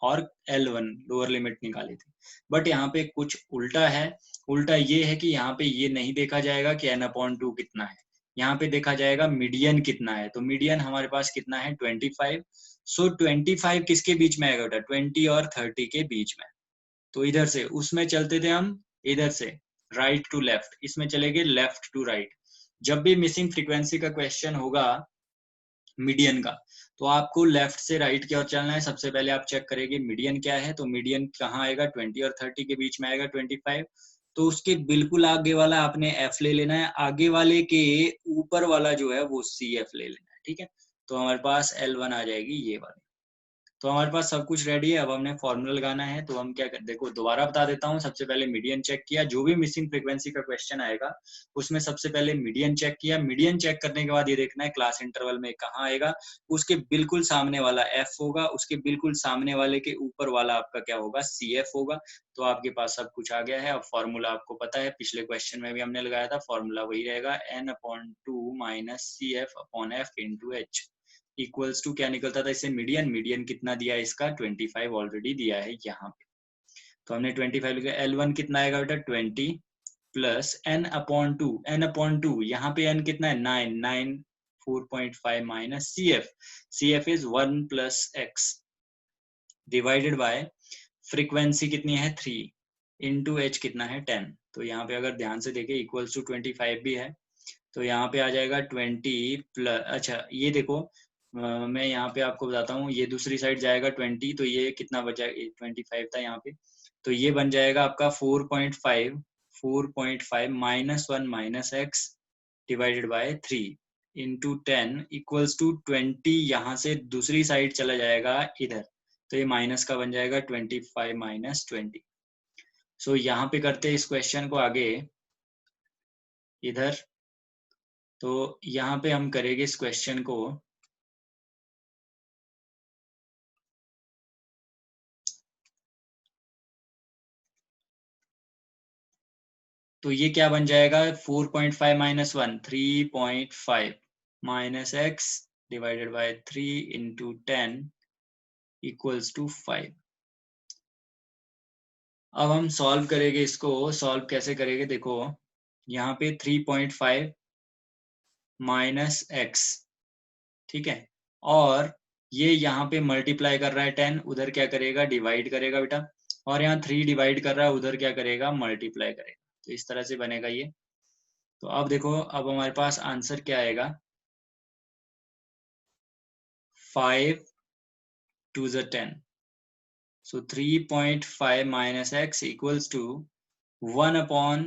और L1 लोअर लिमिट निकाली थी। बट यहाँ पे कुछ उल्टा है। उल्टा ये है कि यहाँ पे ये नहीं देखा जाएगा कि n/2 कितना है, यहाँ पे देखा जाएगा मीडियन कितना है। तो मीडियन हमारे पास कितना है 25। सो 25 किसके बीच में आएगा बेटा, 20 और 30 के बीच में। तो इधर से उसमें चलते थे हम, इधर से राइट टू लेफ्ट, इसमें चलेंगे लेफ्ट टू राइट। जब भी मिसिंग फ्रीक्वेंसी का क्वेश्चन होगा मीडियन का, तो आपको लेफ्ट से राइट की ओर चलना है। सबसे पहले आप चेक करेंगे मीडियन क्या है। तो मीडियन कहाँ आएगा, 20 और 30 के बीच में आएगा 25। तो उसके बिल्कुल आगे वाला आपने एफ ले लेना है, आगे वाले के ऊपर वाला जो है वो CF ले लेना है। ठीक है, तो हमारे पास L1 आ जाएगी ये वाली। तो हमारे पास सब कुछ रेडी है। अब हमने फॉर्मूला लगाना है। तो हम क्या कर, देखो दोबारा बता देता हूँ। सबसे पहले मीडियन चेक किया, जो भी मिसिंग फ्रीक्वेंसी का क्वेश्चन आएगा उसमें सबसे पहले मीडियन चेक किया। मीडियन चेक करने के बाद ये देखना है क्लास इंटरवल में कहाँ आएगा। उसके बिल्कुल सामने वाला F होगा, उसके बिल्कुल सामने वाले के ऊपर वाला आपका क्या होगा, CF होगा। तो आपके पास सब कुछ आ गया है। अब फॉर्मूला आपको पता है, पिछले क्वेश्चन में भी हमने लगाया था। फॉर्मूला वही रहेगा, n/2 minus CF/F(h) equals to क्या निकलता था इससे, मीडियन। मीडियन कितना दिया है इसका, 25 ऑलरेडी दिया है यहाँ पे। तो हमने 25 लिखा। L1 कितना आएगा बेटा 20 प्लस n/2। n/2 यहाँ पे n कितना है 9, 9 4.5 minus CF is 1 plus x divided by frequency कितनी है 3 इंटू h कितना है 10। तो यहाँ पे अगर ध्यान से देखें इक्वल्स टू 25 भी है। तो यहाँ पे आ जाएगा 20 प्लस, अच्छा ये देखो मैं यहाँ पे आपको बताता हूँ, ये दूसरी साइड जाएगा 20, तो ये कितना बचा, 25 था यहाँ पे। तो ये बन जाएगा आपका 4.5 minus 1 minus X divided by 3 into 10 equals to 20। यहाँ से दूसरी साइड चला जाएगा इधर, तो ये माइनस का बन जाएगा 25 माइनस 20। सो यहाँ पे करते हैं इस क्वेश्चन को आगे इधर। तो यहाँ पे हम करेंगे इस क्वेश्चन को, तो ये क्या बन जाएगा 4.5 minus 1 3.5 minus X divided by 3 into 10 equals to 5। अब हम सॉल्व करेंगे इसको। सॉल्व कैसे करेंगे, देखो यहाँ पे 3.5 माइनस एक्स, ठीक है, और ये यहाँ पे मल्टीप्लाई कर रहा है 10, उधर क्या करेगा डिवाइड करेगा बेटा, और यहाँ 3 डिवाइड कर रहा है, उधर क्या करेगा मल्टीप्लाई करेगा। तो इस तरह से बनेगा ये। तो अब देखो अब हमारे पास आंसर क्या आएगा, 5 to the 10. So 3.5 minus x equals to 1 upon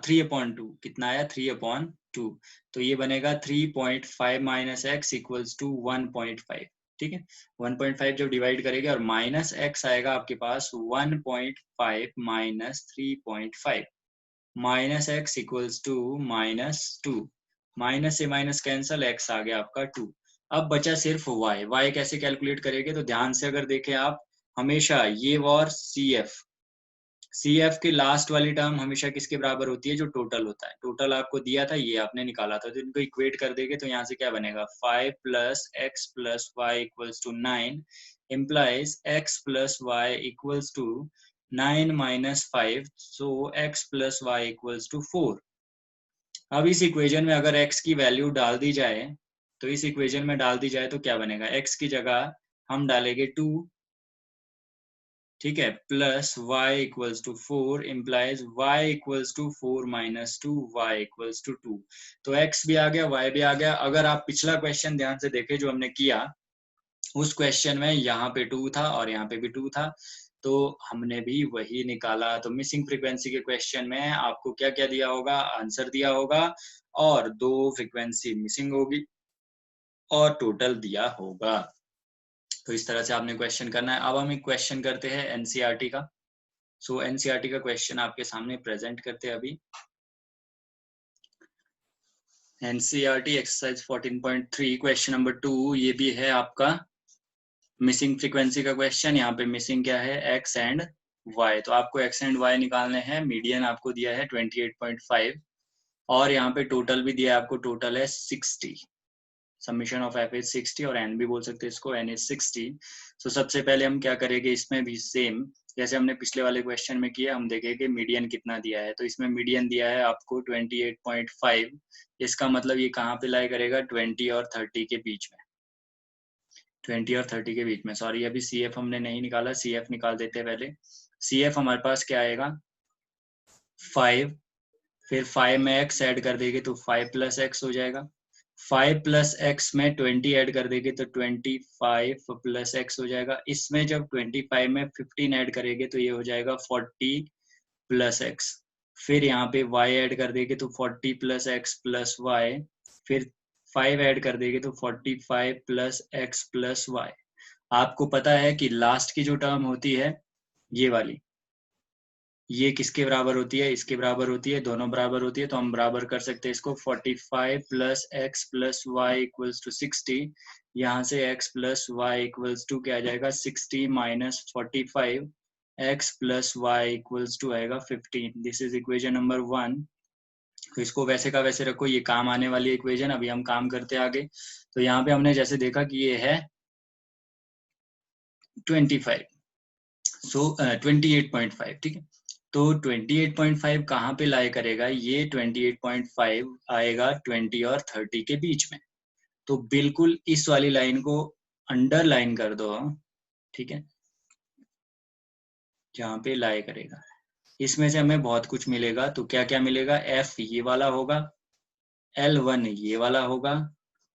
3/2. कितना आया? 3/2. तो ये बनेगा 3.5 माइनस एक्स इक्वल्स टू 1.5. ठीक है, 1.5 जब डिवाइड करेंगे और माइनस एक्स आएगा आपके पास 1.5 minus 3.5. Minus X equals to -2. Minus से माइनस कैंसल, एक्स आ गया आपका 2. अब बचा सिर्फ y. y कैसे कैलकुलेट करेंगे? तो ध्यान से अगर देखें आप, हमेशा ये और सी एफ की लास्ट वाली टर्म हमेशा किसके बराबर होती है? जो टोटल होता है. टोटल आपको दिया था, ये आपने निकाला था, तो इनको इक्वेट कर देंगे तो यहाँ से क्या बनेगा? 5 plus X plus Y equals to 9 implies x plus y equals to 9 minus 5. So x plus y equals to 4. अब इस इक्वेशन में अगर x की वैल्यू डाल दी जाए, तो इस इक्वेशन में डाल दी जाए तो क्या बनेगा? x की जगह हम डालेंगे 2, ठीक है, plus y equals to 4 implies y equals to 4 minus 2, y equals to 2. तो x भी आ गया, y भी आ गया. अगर आप पिछला क्वेश्चन ध्यान से देखें जो हमने किया, उस क्वेश्चन में यहाँ पे 2 था और यहाँ पे भी 2 था, तो हमने भी वही निकाला. तो मिसिंग फ्रीक्वेंसी के क्वेश्चन में आपको क्या क्या दिया होगा? आंसर दिया होगा और 2 फ्रीक्वेंसी मिसिंग होगी और टोटल दिया होगा. तो इस तरह से आपने क्वेश्चन करना है. अब हम एक क्वेश्चन करते हैं एनसीईआरटी का. सो एनसीईआरटी का क्वेश्चन आपके सामने प्रेजेंट करते हैं अभी. NCERT exercise 14.3 question number 2. ये भी है आपका मिसिंग फ्रीक्वेंसी का क्वेश्चन. यहाँ पे मिसिंग क्या है? X and Y. तो आपको एक्स एंड वाई निकालने हैं. मीडियन आपको दिया है 28.5 और यहाँ पे टोटल भी दिया है आपको. टोटल है 60. समीशन ऑफ एफ इज 60 और एन भी बोल सकते हैं इसको, एन इज 60. तो सबसे पहले हम क्या करेंगे? इसमें भी सेम जैसे हमने पिछले वाले क्वेश्चन में किया, हम देखेंगे मीडियन कितना दिया है. तो इसमें मीडियन दिया है आपको 28.5. इसका मतलब ये कहाँ पे लाई करेगा? 20 और 30 के बीच में. 20 और 30 के बीच में. सॉरी, अभी सी एफ हमने नहीं निकाला, सी एफ निकाल देते हैं पहले. सी एफ हमारे पास क्या आएगा? 5. फिर 5 में x ऐड कर देंगे तो 5 प्लस एक्स हो जाएगा. 5 प्लस एक्स में 20 ऐड कर देंगे तो 25 प्लस एक्स हो जाएगा. इसमें जब 25 में 15 ऐड करेंगे तो ये हो जाएगा 40 प्लस एक्स. फिर यहाँ पे y ऐड कर देंगे तो 40 प्लस एक्स प्लस वाई. फिर 5 ऐड कर देंगे तो 45 प्लस एक्स प्लस वाई. आपको पता है कि लास्ट की जो टर्म होती है ये वाली, ये किसके बराबर होती है? इसके बराबर होती है. दोनों बराबर होती है तो हम बराबर कर सकते हैं इसको. 45 plus X plus Y equals to 60. यहाँ से x plus Y equals to क्या आ जाएगा? 60 minus 45. x plus Y equals to आएगा 15. This is equation number 1. तो इसको वैसे का वैसे रखो, ये काम आने वाली इक्वेशन. अभी हम काम करते आगे. तो यहाँ पे हमने जैसे देखा कि ये है 25. सो 28.5. ठीक है, तो 28.5 कहाँ पे लाई करेगा? ये 28.5 आएगा 20 और 30 के बीच में. तो बिल्कुल इस वाली लाइन को अंडरलाइन कर दो. ठीक है, जहाँ पे लाई करेगा इसमें से हमें बहुत कुछ मिलेगा. तो क्या क्या मिलेगा? एफ ये वाला होगा, L1 ये वाला होगा,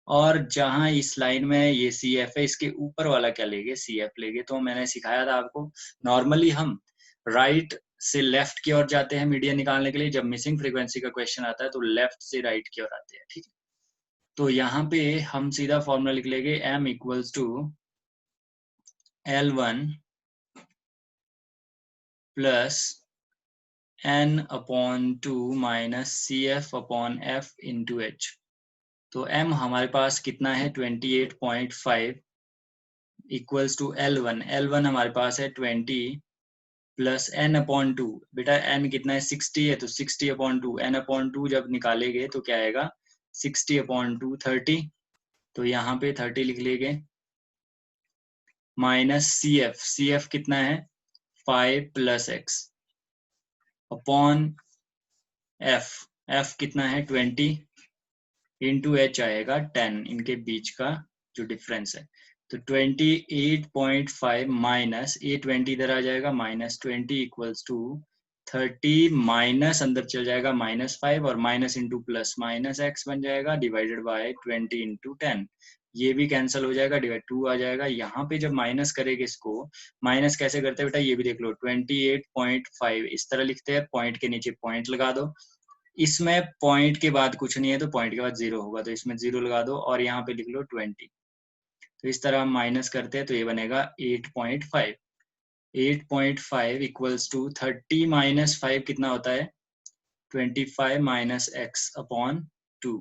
और जहां इस लाइन में ये सी एफ है, इसके ऊपर वाला क्या लेंगे? सी एफ लेंगे. तो मैंने सिखाया था आपको, नॉर्मली हम राइट से लेफ्ट की ओर जाते हैं मीडियन निकालने के लिए. जब मिसिंग फ्रीक्वेंसी का क्वेश्चन आता है तो लेफ्ट से राइट की ओर आते हैं. ठीक है, तो यहाँ पे हम सीधा फॉर्मूला लिख लेंगे. m equals to L1 plus n upon 2 minus C F upon F into H. तो m हमारे पास कितना है? 28.5 इक्वल्स टू L1. L1 हमारे पास है 20 प्लस n अपॉन 2. बेटा n कितना है? 60 है, तो 60 अपॉन 2. n अपॉन 2 जब निकालेंगे तो क्या आएगा? 60 अपॉन 2 30. तो यहाँ पे 30 लिख लेंगे. Minus C F. C F कितना है? 5 plus X upon F. F कितना है? 20 इंटू एच आएगा 10. इनके बीच का जो डिफरेंस है, तो 28.5 माइनस ये 20 इधर आ जाएगा, माइनस 20 इक्वल्स टू 30 माइनस अंदर चल जाएगा -5 और minus into plus minus x बन जाएगा डिवाइडेड बाय 20 इंटू 10. ये भी कैंसिल हो जाएगा, डिवाइड 2 आ जाएगा। यहाँ पे जब माइनस करेंगे इसको, माइनस कैसे करते हैं बेटा, ये भी देख लो, 28.5 इस तरह लिखते हैं, पॉइंट के नीचे पॉइंट लगा दो। इसमें पॉइंट के बाद कुछ नहीं है तो पॉइंट के बाद 0 होगा, तो इसमें 0 लगा दो और यहाँ पे लिख लो 20। तो इस तरह हम माइनस करते हैं तो ये बनेगा 8.5। 8.5 इक्वल्स टू 30 माइनस 5 कितना होता है, 25 माइनस एक्स अपॉन 2।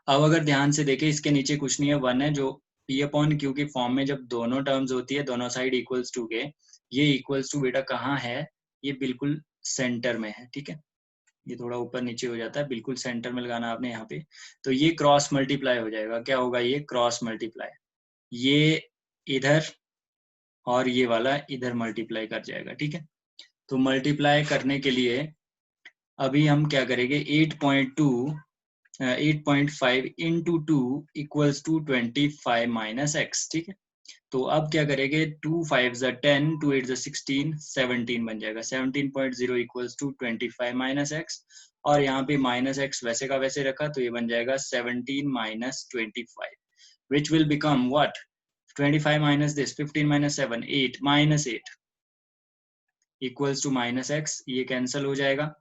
अब अगर ध्यान से देखें, इसके नीचे कुछ नहीं है, 1 है, जो पी अपॉन क्यू की फॉर्म में जब दोनों टर्म्स होती है, दोनों साइड इक्वल्स टू के, ये इक्वल्स टू बेटा कहाँ है, ये बिल्कुल सेंटर में है, ठीक है। ये थोड़ा ऊपर नीचे हो जाता है, बिल्कुल सेंटर में लगाना आपने यहाँ पे। तो ये क्रॉस मल्टीप्लाई हो जाएगा, क्या होगा, ये क्रॉस मल्टीप्लाई, ये इधर और ये वाला इधर मल्टीप्लाई कर जाएगा, ठीक है। तो मल्टीप्लाई करने के लिए अभी हम क्या करेंगे, 8.5 into 2 equals to 25 minus X, ठीक है। तो अब क्या करेंगे, 2 5 10, 2 8 16, 17 बन जाएगा। 17.0 इक्वल्स टू 25 माइनस एक्स, और यहाँ पे माइनस एक्स वैसे का वैसे रखा, तो ये बन जाएगा 17 minus 25, which will become what, 25 minus this 15 minus 7 8 minus 8 equals to minus X, ये कैंसिल हो जाएगा।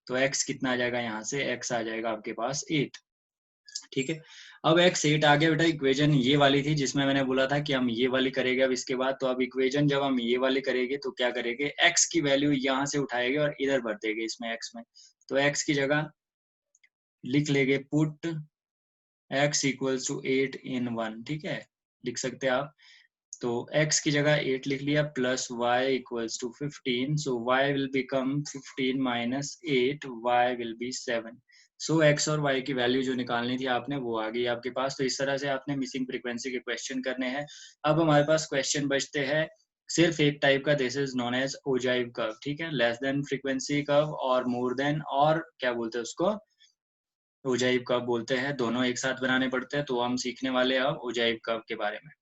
तो x कितना आ जाएगा, यहाँ से x आ जाएगा आपके पास 8, ठीक है। अब x 8 आ गया बेटा। इक्वेशन ये वाली थी जिसमें मैंने बोला था कि हम ये वाली करेंगे अब इसके बाद। तो अब इक्वेशन जब हम ये वाली करेंगे तो क्या करेंगे, x की वैल्यू यहाँ से उठाएंगे और इधर भर देंगे इसमें x में। तो x की जगह लिख लेंगे पुट x इक्वल्स टू 8 इन 1, ठीक है, लिख सकते हैं आप। तो x की जगह 8 लिख लिया, plus y equals to 15, so y will become 15 minus 8, y will be 7। So x और y की वैल्यू जो निकालनी थी आपने वो आ गई आपके पास। तो इस तरह से आपने मिसिंग फ्रीक्वेंसी के क्वेश्चन करने हैं। अब हमारे पास क्वेश्चन बचते हैं सिर्फ एक टाइप का, this is known as ogive curve, ठीक है, लेस देन फ्रीक्वेंसी कर्व और मोर देन, और क्या बोलते हैं उसको, ओजाइव कर्व बोलते हैं। दोनों एक साथ बनाने पड़ते हैं। तो हम सीखने वाले हैं अब ओजाइव कर्व के बारे में।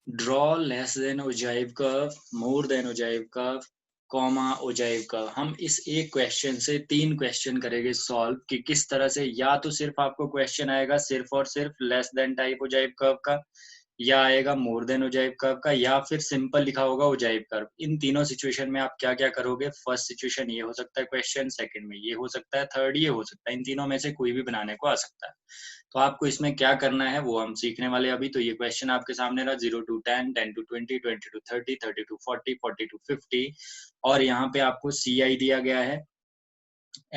Draw less than ogive curve, more then ogive curve, comma ogive curve. हम इस एक क्वेश्चन से 3 क्वेश्चन करेंगे सॉल्व कि किस तरह से, या तो सिर्फ आपको क्वेश्चन आएगा सिर्फ और सिर्फ less than type ogive curve का, या आएगा मोर देन ओजाइव कर्व का, या फिर सिंपल लिखा होगा ओजाइव कर्व। इन तीनों सिचुएशन में आप क्या क्या करोगे, फर्स्ट सिचुएशन ये हो सकता है क्वेश्चन, सेकंड में ये हो सकता है, थर्ड ये हो सकता है, इन तीनों में से कोई भी बनाने को आ सकता है। तो आपको इसमें क्या करना है वो हम सीखने वाले अभी। तो ये क्वेश्चन आपके सामने रहा, 0 to 10, 10 to 20, 20 to 30, 30 to 40, 40 to 50, और यहाँ पे आपको CI दिया गया है,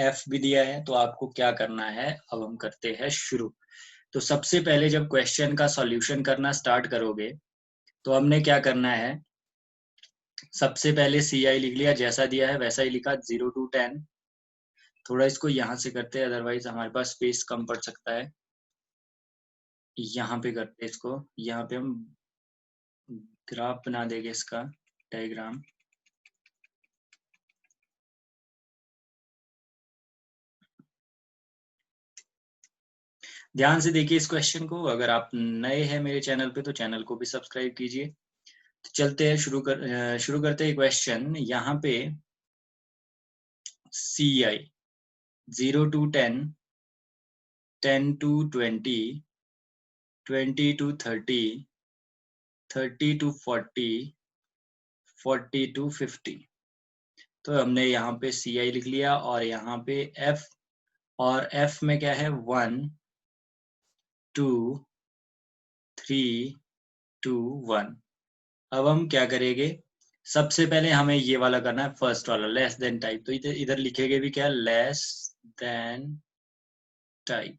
F भी दिया है। तो आपको क्या करना है, अब हम करते हैं शुरू। तो सबसे पहले जब क्वेश्चन का सॉल्यूशन करना स्टार्ट करोगे तो हमने क्या करना है, सबसे पहले CI लिख लिया, जैसा दिया है वैसा ही लिखा, 0 to 10। थोड़ा इसको यहाँ से करते हैं, अदरवाइज हमारे पास स्पेस कम पड़ सकता है। यहाँ पे करते हैं इसको, यहाँ पे हम ग्राफ बना देंगे इसका, डायग्राम। ध्यान से देखिए इस क्वेश्चन को। अगर आप नए हैं मेरे चैनल पे तो चैनल को भी सब्सक्राइब कीजिए। तो चलते हैं, शुरू करते हैं क्वेश्चन। यहाँ पे CI 0 to 10, 10 to 20, 20 to 30, 30 to 40, 40 to 50। तो हमने यहाँ पे CI लिख लिया, और यहाँ पे F, और F में क्या है, 1 2 3 2 1। अब हम क्या करेंगे, सबसे पहले हमें ये वाला करना है, फर्स्ट वाला लेस देन टाइप। तो इधर इधर लिखेंगे भी क्या, लेस देन टाइप।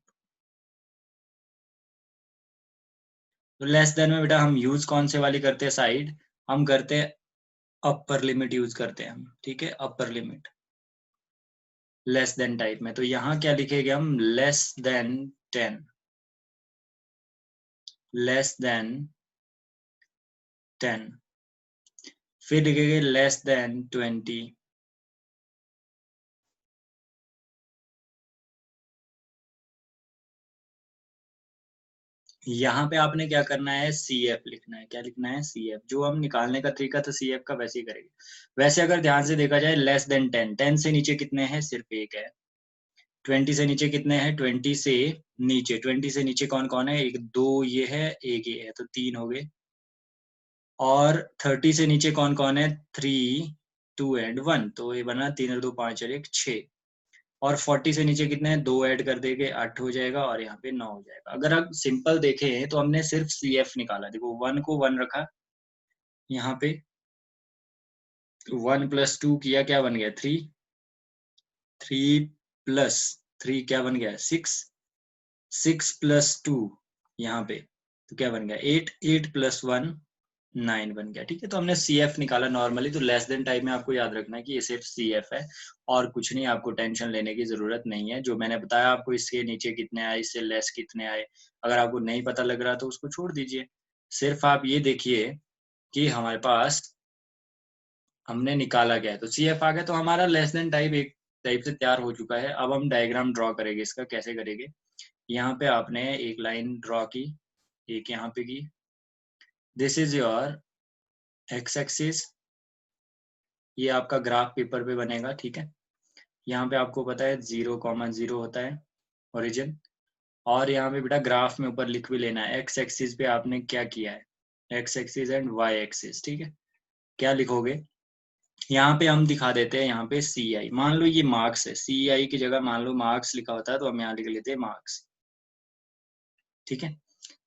तो लेस देन में बेटा हम यूज कौन से वाली करते हैं, साइड, हम करते हैं अपर लिमिट यूज करते हैं हम, ठीक है, upper limit less than type में। तो यहाँ क्या लिखेंगे हम, लेस देन 10, लेस देन 10, फिर लिखेंगे लेस देन 20, यहाँ पे आपने क्या करना है, CF लिखना है। क्या लिखना है, CF। जो हम निकालने का तरीका था CF का, वैसे ही करेंगे। वैसे अगर ध्यान से देखा जाए, लेस देन 10, 10 से नीचे कितने हैं, सिर्फ एक है। 20 से नीचे कितने हैं? 20 से नीचे, 20 से नीचे कौन कौन है? एक 2 ये है, एक ये है, तो 3 हो गए। और 30 से नीचे कौन कौन है? 3, 2 एंड 1, तो ये बना 3 और 2 5 और 1 6। और 40 से नीचे कितने हैं? 2 ऐड कर देंगे, 8 हो जाएगा, और यहाँ पे 9 हो जाएगा। अगर आप सिंपल देखें तो हमने सिर्फ CF निकाला। देखो 1 को 1 रखा यहाँ पे, 1 + 2 किया, क्या बन गया? 3, 3 + 3 क्या बन गया? 6, 6 + 2 यहाँ पे, तो क्या बन गया? 8, 8 + 1 9 बन गया। ठीक है, तो हमने CF निकाला नॉर्मली। तो लेस देन टाइप में आपको याद रखना है कि ये सिर्फ CF है और कुछ नहीं, आपको टेंशन लेने की जरूरत नहीं है। जो मैंने बताया आपको, इसके नीचे कितने आए, इससे लेस कितने आए, अगर आपको नहीं पता लग रहा तो उसको छोड़ दीजिए। सिर्फ आप ये देखिए कि हमारे पास हमने निकाला गया है, तो CF आ गया, तो हमारा लेस देन टाइप एक टाइप से तैयार हो चुका है। अब हम डायग्राम ड्रॉ करेंगे इसका। कैसे करेंगे? यहाँ पे आपने एक लाइन ड्रॉ की, एक यहाँ पे की। This is your x axis, ये आपका ग्राफ पेपर पे बनेगा। ठीक है, यहाँ पे आपको पता है 0,0 होता है ओरिजिन। और यहाँ पे बेटा ग्राफ में ऊपर लिख भी लेना है, एक्स एक्सिस पे आपने क्या किया है, X axis and Y axis. ठीक है, क्या लिखोगे? यहाँ पे हम दिखा देते हैं, यहाँ पे CI, मान लो ये मार्क्स है, CI की जगह मान लो मार्क्स लिखा होता है, तो हम यहाँ लिख लेते हैं मार्क्स। ठीक है,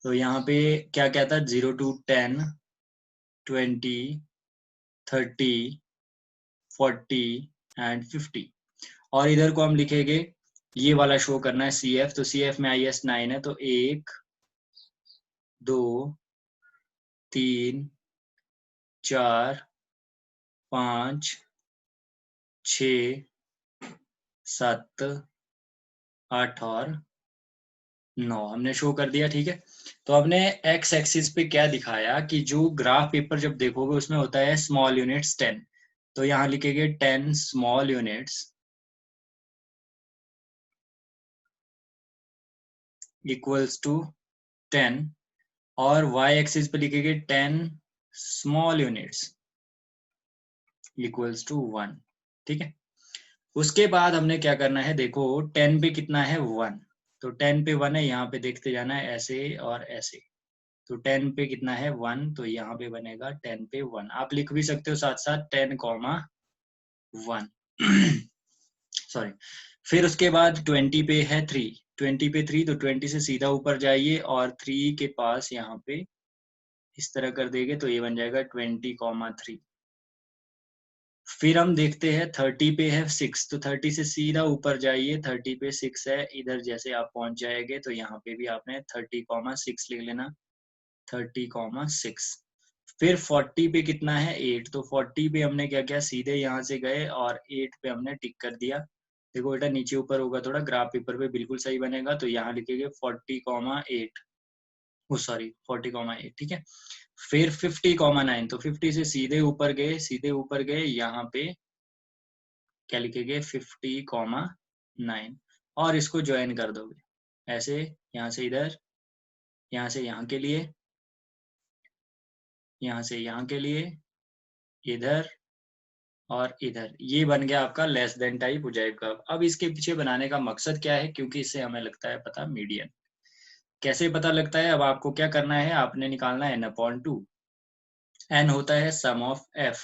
तो यहाँ पे क्या क्या था? 0 to 10, 20, 30, 40 एंड 50। और इधर को हम लिखेंगे, ये वाला शो करना है CF, तो CF में IS 9 है, तो 1, 2, 3, 4, 5, 6, 7, 8 और 9 हमने शो कर दिया। ठीक है, तो हमने एक्स एक्सिस पे क्या दिखाया कि जो ग्राफ पेपर जब देखोगे उसमें होता है स्मॉल यूनिट्स 10, तो यहाँ लिखेंगे 10 स्मॉल यूनिट्स इक्वल्स टू 10, और वाई एक्सिस पे लिखेंगे 10 स्मॉल यूनिट्स इक्वल्स टू 1। ठीक है, उसके बाद हमने क्या करना है? देखो 10 पे कितना है? 1, तो 10 पे 1 है, यहाँ पे देखते जाना है ऐसे और ऐसे। तो 10 पे कितना है? 1, तो यहाँ पे बनेगा 10 पे 1। आप लिख भी सकते हो साथ साथ 10,1 सॉरी। फिर उसके बाद 20 पे है 3, 20 पे 3, तो 20 से सीधा ऊपर जाइए और 3 के पास यहाँ पे इस तरह कर देंगे, तो ये बन जाएगा 20,3। फिर हम देखते हैं 30 पे है 6, तो 30 से सीधा ऊपर जाइए, 30 पे 6 है, इधर जैसे आप पहुंच जाएंगे तो यहाँ पे भी आपने 30,6 लिख लेना, 30,6। फिर 40 पे कितना है? 8, तो 40 पे हमने क्या किया? सीधे यहाँ से गए और 8 पे हमने टिक कर दिया। देखो बेटा नीचे ऊपर होगा थोड़ा, ग्राफ पेपर पे बिल्कुल सही बनेगा, तो यहाँ लिखेंगे 40,8, ओ सॉरी 40,8। ठीक है, फिर 50,9, तो 50 से सीधे ऊपर गए, सीधे ऊपर गए, यहाँ पे क्या लिखेंगे? 50,9, और इसको ज्वाइन कर दोगे ऐसे, यहाँ से इधर, यहाँ से यहाँ के लिए, यहाँ से यहाँ के लिए, इधर और इधर। ये बन गया आपका less than type ogive curve. अब इसके पीछे बनाने का मकसद क्या है? क्योंकि इससे हमें लगता है पता मीडियन। कैसे पता लगता है? अब आपको क्या करना है? आपने निकालना है n/2। n होता है सम ऑफ f,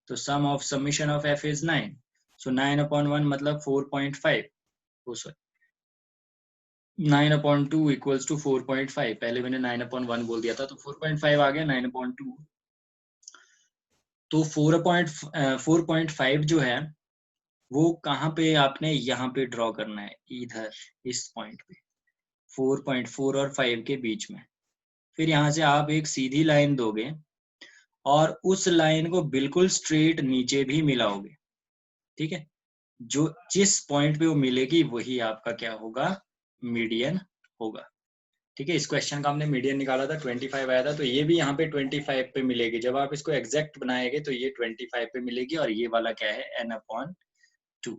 तो sum of summation of f is 9, so 9/1 मतलब 4.5, ओ सॉरी 9/2 इक्वल्स टू 4.5। पहले मैंने 9/1 बोल दिया था, तो 4.5 आ गया 9/2। तो 4.5 जो है वो कहाँ पे आपने यहाँ पे ड्रॉ करना है? इधर इस पॉइंट पे, 4.4 और 5 के बीच में। फिर यहाँ से आप एक सीधी लाइन दोगे और उस लाइन को बिल्कुल स्ट्रेट नीचे भी मिलाओगे। ठीक है, जो जिस पॉइंट पे वो मिलेगी वही आपका क्या होगा? मीडियन होगा। ठीक है, इस क्वेश्चन का हमने मीडियन निकाला था, 25 आया था, तो ये भी यहाँ पे 25 पे मिलेगी। जब आप इसको एग्जैक्ट बनाएंगे तो ये 25 पे मिलेगी, और ये वाला क्या है? n/2।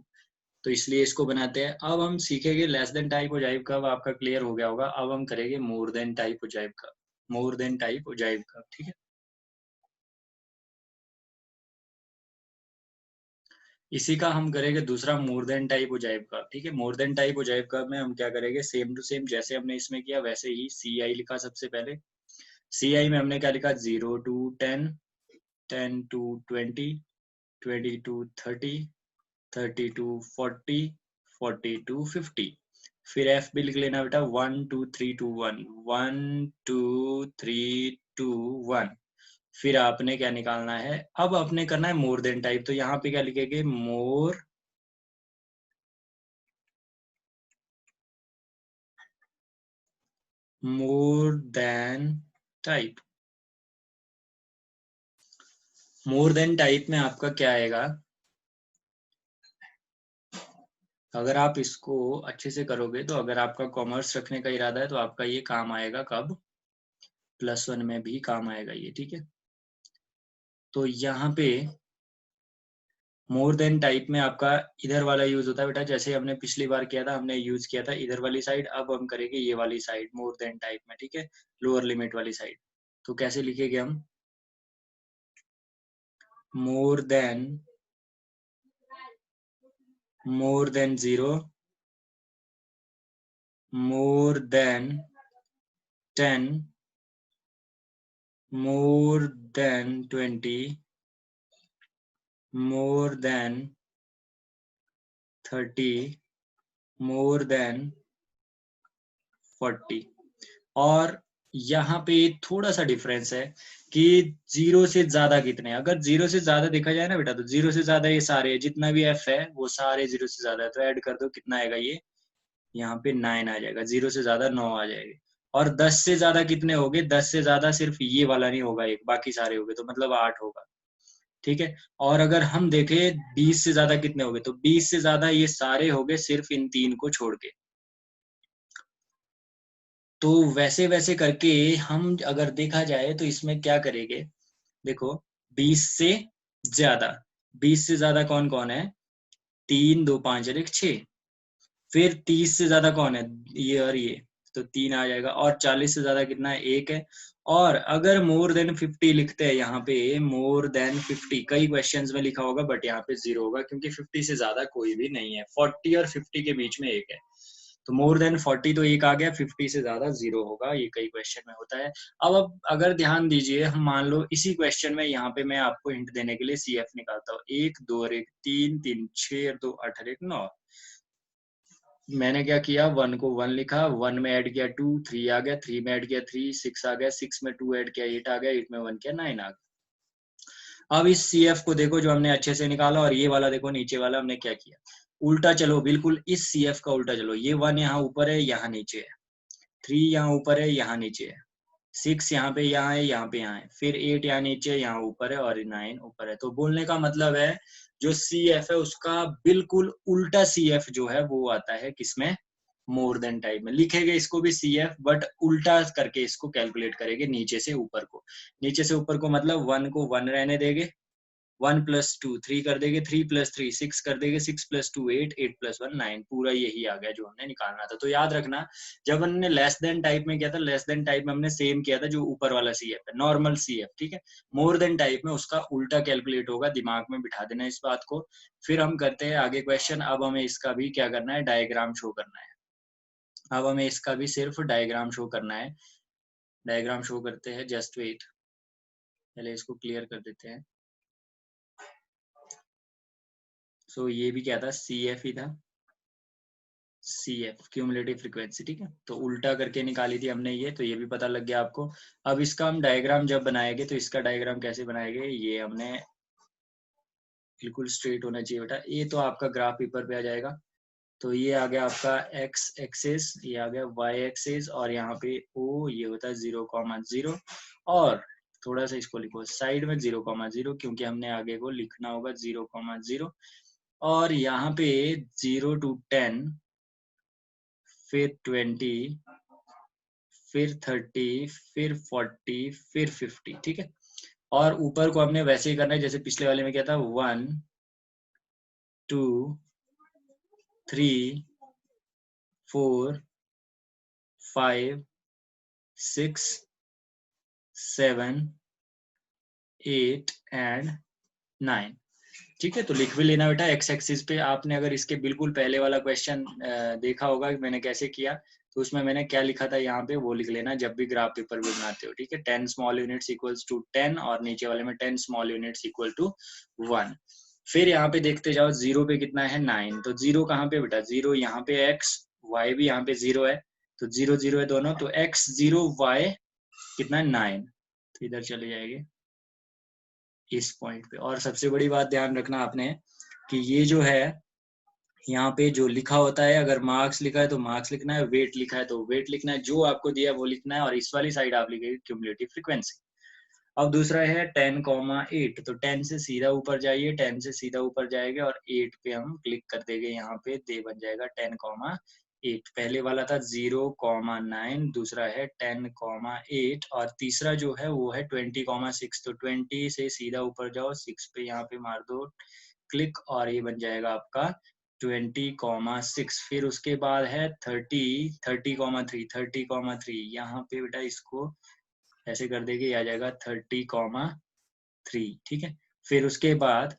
तो इसलिए इसको बनाते हैं। अब हम सीखेंगे less than type ogive curve, आपका क्लियर हो गया होगा। अब हम करेंगे more than type ogive curve, more than type ogive curve. ठीक है, इसी का हम करेंगे दूसरा मोर देन टाइप उजाइब का, ठीक है। मोर देन टाइप उजाइब का में हम क्या करेंगे, सेम टू सेम जैसे हमने इसमें किया वैसे ही सी आई लिखा सबसे पहले। सी आई में हमने क्या लिखा, 0 to 10, 10 to 20, 20 to 30, 30 to 40, 40 to 50। फिर एफ भी लिख लेना बेटा, 1 2 3 2 1, 1 2 3 2 1। फिर आपने क्या निकालना है, अब आपने करना है मोर देन टाइप, तो यहाँ पे क्या लिखेंगे, मोर देन टाइप। मोर देन टाइप में आपका क्या आएगा, अगर आप इसको अच्छे से करोगे तो अगर आपका कॉमर्स रखने का इरादा है तो आपका ये काम आएगा, कब, +1 में भी काम आएगा ये, ठीक है। तो यहाँ पे मोर देन टाइप में आपका इधर वाला यूज होता है बेटा, जैसे हमने पिछली बार किया था, हमने यूज किया था इधर वाली साइड, अब हम करेंगे ये वाली साइड मोर देन टाइप में, ठीक है, लोअर लिमिट वाली साइड। तो कैसे लिखेंगे हम, more than 0, more than 10, more than 20, more than 30, more than 40। और यहाँ पे थोड़ा सा डिफरेंस है कि 0 से ज्यादा कितने, अगर 0 से ज्यादा देखा जाए ना बेटा, तो 0 से ज्यादा ये सारे जितना भी एफ है वो सारे 0 से ज्यादा है, तो ऐड कर दो कितना आएगा ये, यहाँ पे 9 आ जाएगा, 0 से ज्यादा 9 आ जाएगा। और 10 से ज्यादा कितने हो गए, 10 से ज्यादा सिर्फ ये वाला नहीं होगा एक, बाकी सारे हो गए, तो मतलब 8 होगा, ठीक है। और अगर हम देखें 20 से ज्यादा कितने हो गए, तो 20 से ज्यादा ये सारे हो गए सिर्फ इन 3 को छोड़ के। तो वैसे वैसे करके हम अगर देखा जाए तो इसमें क्या करेंगे, देखो 20 से ज्यादा, 20 से ज्यादा कौन कौन है, 3 2 5 और 1 6। फिर 30 से ज्यादा कौन है, ये और ये, तो 3 आ जाएगा। और 40 से ज्यादा कितना है, 1 है। और अगर मोर देन 50 लिखते हैं यहाँ पे, मोर देन 50 कई क्वेश्चंस में लिखा होगा बट यहाँ पे 0 होगा, क्योंकि 50 से ज्यादा कोई भी नहीं है, 40 और 50 के बीच में एक है। तो मोर देन 40 तो एक आ गया, 50 से ज्यादा 0 होगा, ये कई क्वेश्चन में होता है। अब अगर ध्यान दीजिए, हम मान लो इसी क्वेश्चन में यहाँ पे मैं आपको हिंट देने के लिए सी एफ निकालता हूँ, 1 2 और 1 3, 3 6 और 2 8 और 1 9। मैंने क्या किया, 1 को 1 लिखा, 1 में ऐड किया 2, 3 आ गया, 3 में ऐड किया 3, 6 आ गया, 6 में 2 ऐड किया 8 आ गया, 8 में 1 किया 9 आ गया। अब इस सी एफ को देखो जो हमने अच्छे से निकाला, और ये वाला देखो नीचे वाला हमने क्या किया, उल्टा चलो, बिल्कुल इस सी एफ का उल्टा चलो, ये 1 यहाँ ऊपर है यहाँ नीचे है, 3 यहाँ ऊपर है यहाँ नीचे है, 6 यहाँ पे यहाँ है यहाँ पे यहाँ है, फिर 8 यहाँ नीचे यहाँ ऊपर है, और 9 ऊपर है। तो बोलने का मतलब है जो सी एफ है उसका बिल्कुल उल्टा सी एफ जो है वो आता है किसमें, मोर देन टाइप में। लिखेंगे इसको भी सी एफ, बट उल्टा करके इसको कैलकुलेट करेंगे नीचे से ऊपर को। नीचे से ऊपर को मतलब 1 को 1 रहने देंगे, 1 + 2 3 कर देंगे, 3 + 3 6 कर देंगे, 6 + 2 8, 8 + 1 9, पूरा यही आ गया जो हमने निकालना था। तो याद रखना, जब हमने लेस देन टाइप में किया था, लेस देन टाइप में हमने सेम किया था जो ऊपर वाला सी एफ है, नॉर्मल सी एफ, ठीक है। मोर देन टाइप में उसका उल्टा कैलकुलेट होगा, दिमाग में बिठा देना इस बात को। फिर हम करते हैं आगे क्वेश्चन। अब हमें इसका भी क्या करना है, डायग्राम शो करना है। अब हमें इसका भी सिर्फ डायग्राम शो करना है। डायग्राम शो करते हैं, जस्ट वेट, पहले इसको क्लियर कर देते हैं। सो ये भी क्या था, सी एफ ही था, सी एफ क्यूमुलेटिव फ्रीक्वेंसी, ठीक है। तो उल्टा करके निकाली थी हमने ये, तो ये भी पता लग गया आपको। अब इसका हम डायग्राम जब बनाएंगे तो इसका डायग्राम कैसे बनाएंगे, ये हमने बिल्कुल स्ट्रेट होना चाहिए बेटा। ये तो आपका ग्राफ पेपर पे आ जाएगा। तो ये आ गया आपका एक्स एक्सिस, ये आ गया वाई एक्सिस, और यहाँ पे ओ ये होता है 0,0, और थोड़ा सा इसको लिखो साइड में 0,0, क्योंकि हमने आगे को लिखना होगा 0,0। और यहाँ पे 0 to 10, फिर 20, फिर 30, फिर 40, फिर 50, ठीक है। और ऊपर को हमने वैसे ही करना है जैसे पिछले वाले में किया था, 1 2 3 4 5 6 7 8 एंड 9। ठीक है, तो लिख भी लेना बेटा। एक्स एक्सिस पे आपने अगर इसके बिल्कुल पहले वाला क्वेश्चन देखा होगा कि मैंने कैसे किया, तो उसमें मैंने क्या लिखा था यहाँ पे वो लिख लेना जब भी ग्राफ पेपर भी बनाते हो। ठीक है, 10 स्मॉल यूनिट्स इक्वल्स टू 10 और नीचे वाले में 10 स्मॉल यूनिट्स इक्वल टू 1। फिर यहाँ पे देखते जाओ, जीरो पे कितना है 9, तो जीरो कहाँ पे बेटा, जीरो यहाँ पे x, y भी यहाँ पे जीरो है, तो जीरो जीरो है दोनों, तो x 0 y कितना है 9, तो इधर चले जाएंगे इस पॉइंट पे। और सबसे बड़ी बात ध्यान रखना आपने कि ये जो है यहाँ पे जो लिखा होता है, अगर मार्क्स लिखा है तो मार्क्स लिखना है, वेट लिखा है तो वेट लिखना है, जो आपको दिया है वो लिखना है, और इस वाली साइड आप लिखेंगे क्यूमुलेटिव फ्रीक्वेंसी। अब दूसरा है 10,8, तो 10 से सीधा ऊपर जाइए, 10 से सीधा ऊपर जाएगा और 8 पे हम क्लिक कर देंगे, यहाँ पे दे बन जाएगा 10,8। पहले वाला था 0,9, दूसरा है 10,8 और तीसरा जो है वो है 20,6। तो 20 से सीधा ऊपर जाओ, 6 पे यहाँ पे मार दो क्लिक और ये बन जाएगा आपका 20,6। फिर उसके बाद है 30,3, 30,3 यहाँ पे बेटा इसको ऐसे कर देंगे, आ जाएगा 30,3। ठीक है, फिर उसके बाद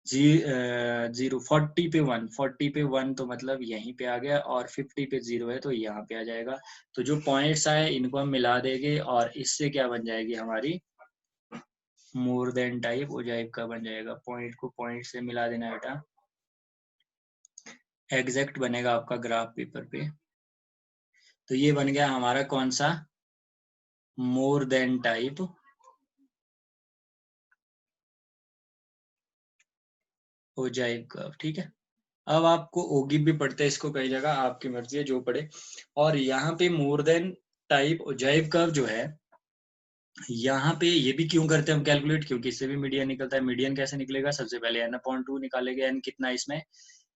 40 पे 1, 40 पे 1 तो मतलब यहीं पे आ गया, और 50 पे 0 है तो यहाँ पे आ जाएगा। तो जो पॉइंट्स आए इनको हम मिला देंगे और इससे क्या बन जाएगी हमारी मोर देन टाइप ओजाइव का बन जाएगा। पॉइंट को पॉइंट से मिला देना बेटा, एग्जैक्ट बनेगा आपका ग्राफ पेपर पे। तो ये बन गया हमारा कौन सा, मोर देन टाइप ओजाइव कर्व। ठीक है, अब आपको ओगिव भी पढ़ते हैं इसको कई जगह, आपकी मर्जी है जो पढ़े। और यहाँ पे मोर देन टाइप ओजाइव कर्व जो है, यहाँ पे ये भी क्यों करते हैं हम कैलकुलेट, क्योंकि इससे भी मीडियन निकलता है। मीडियन कैसे निकलेगा, सबसे पहले n/2 निकालेंगे। n कितना है इसमें,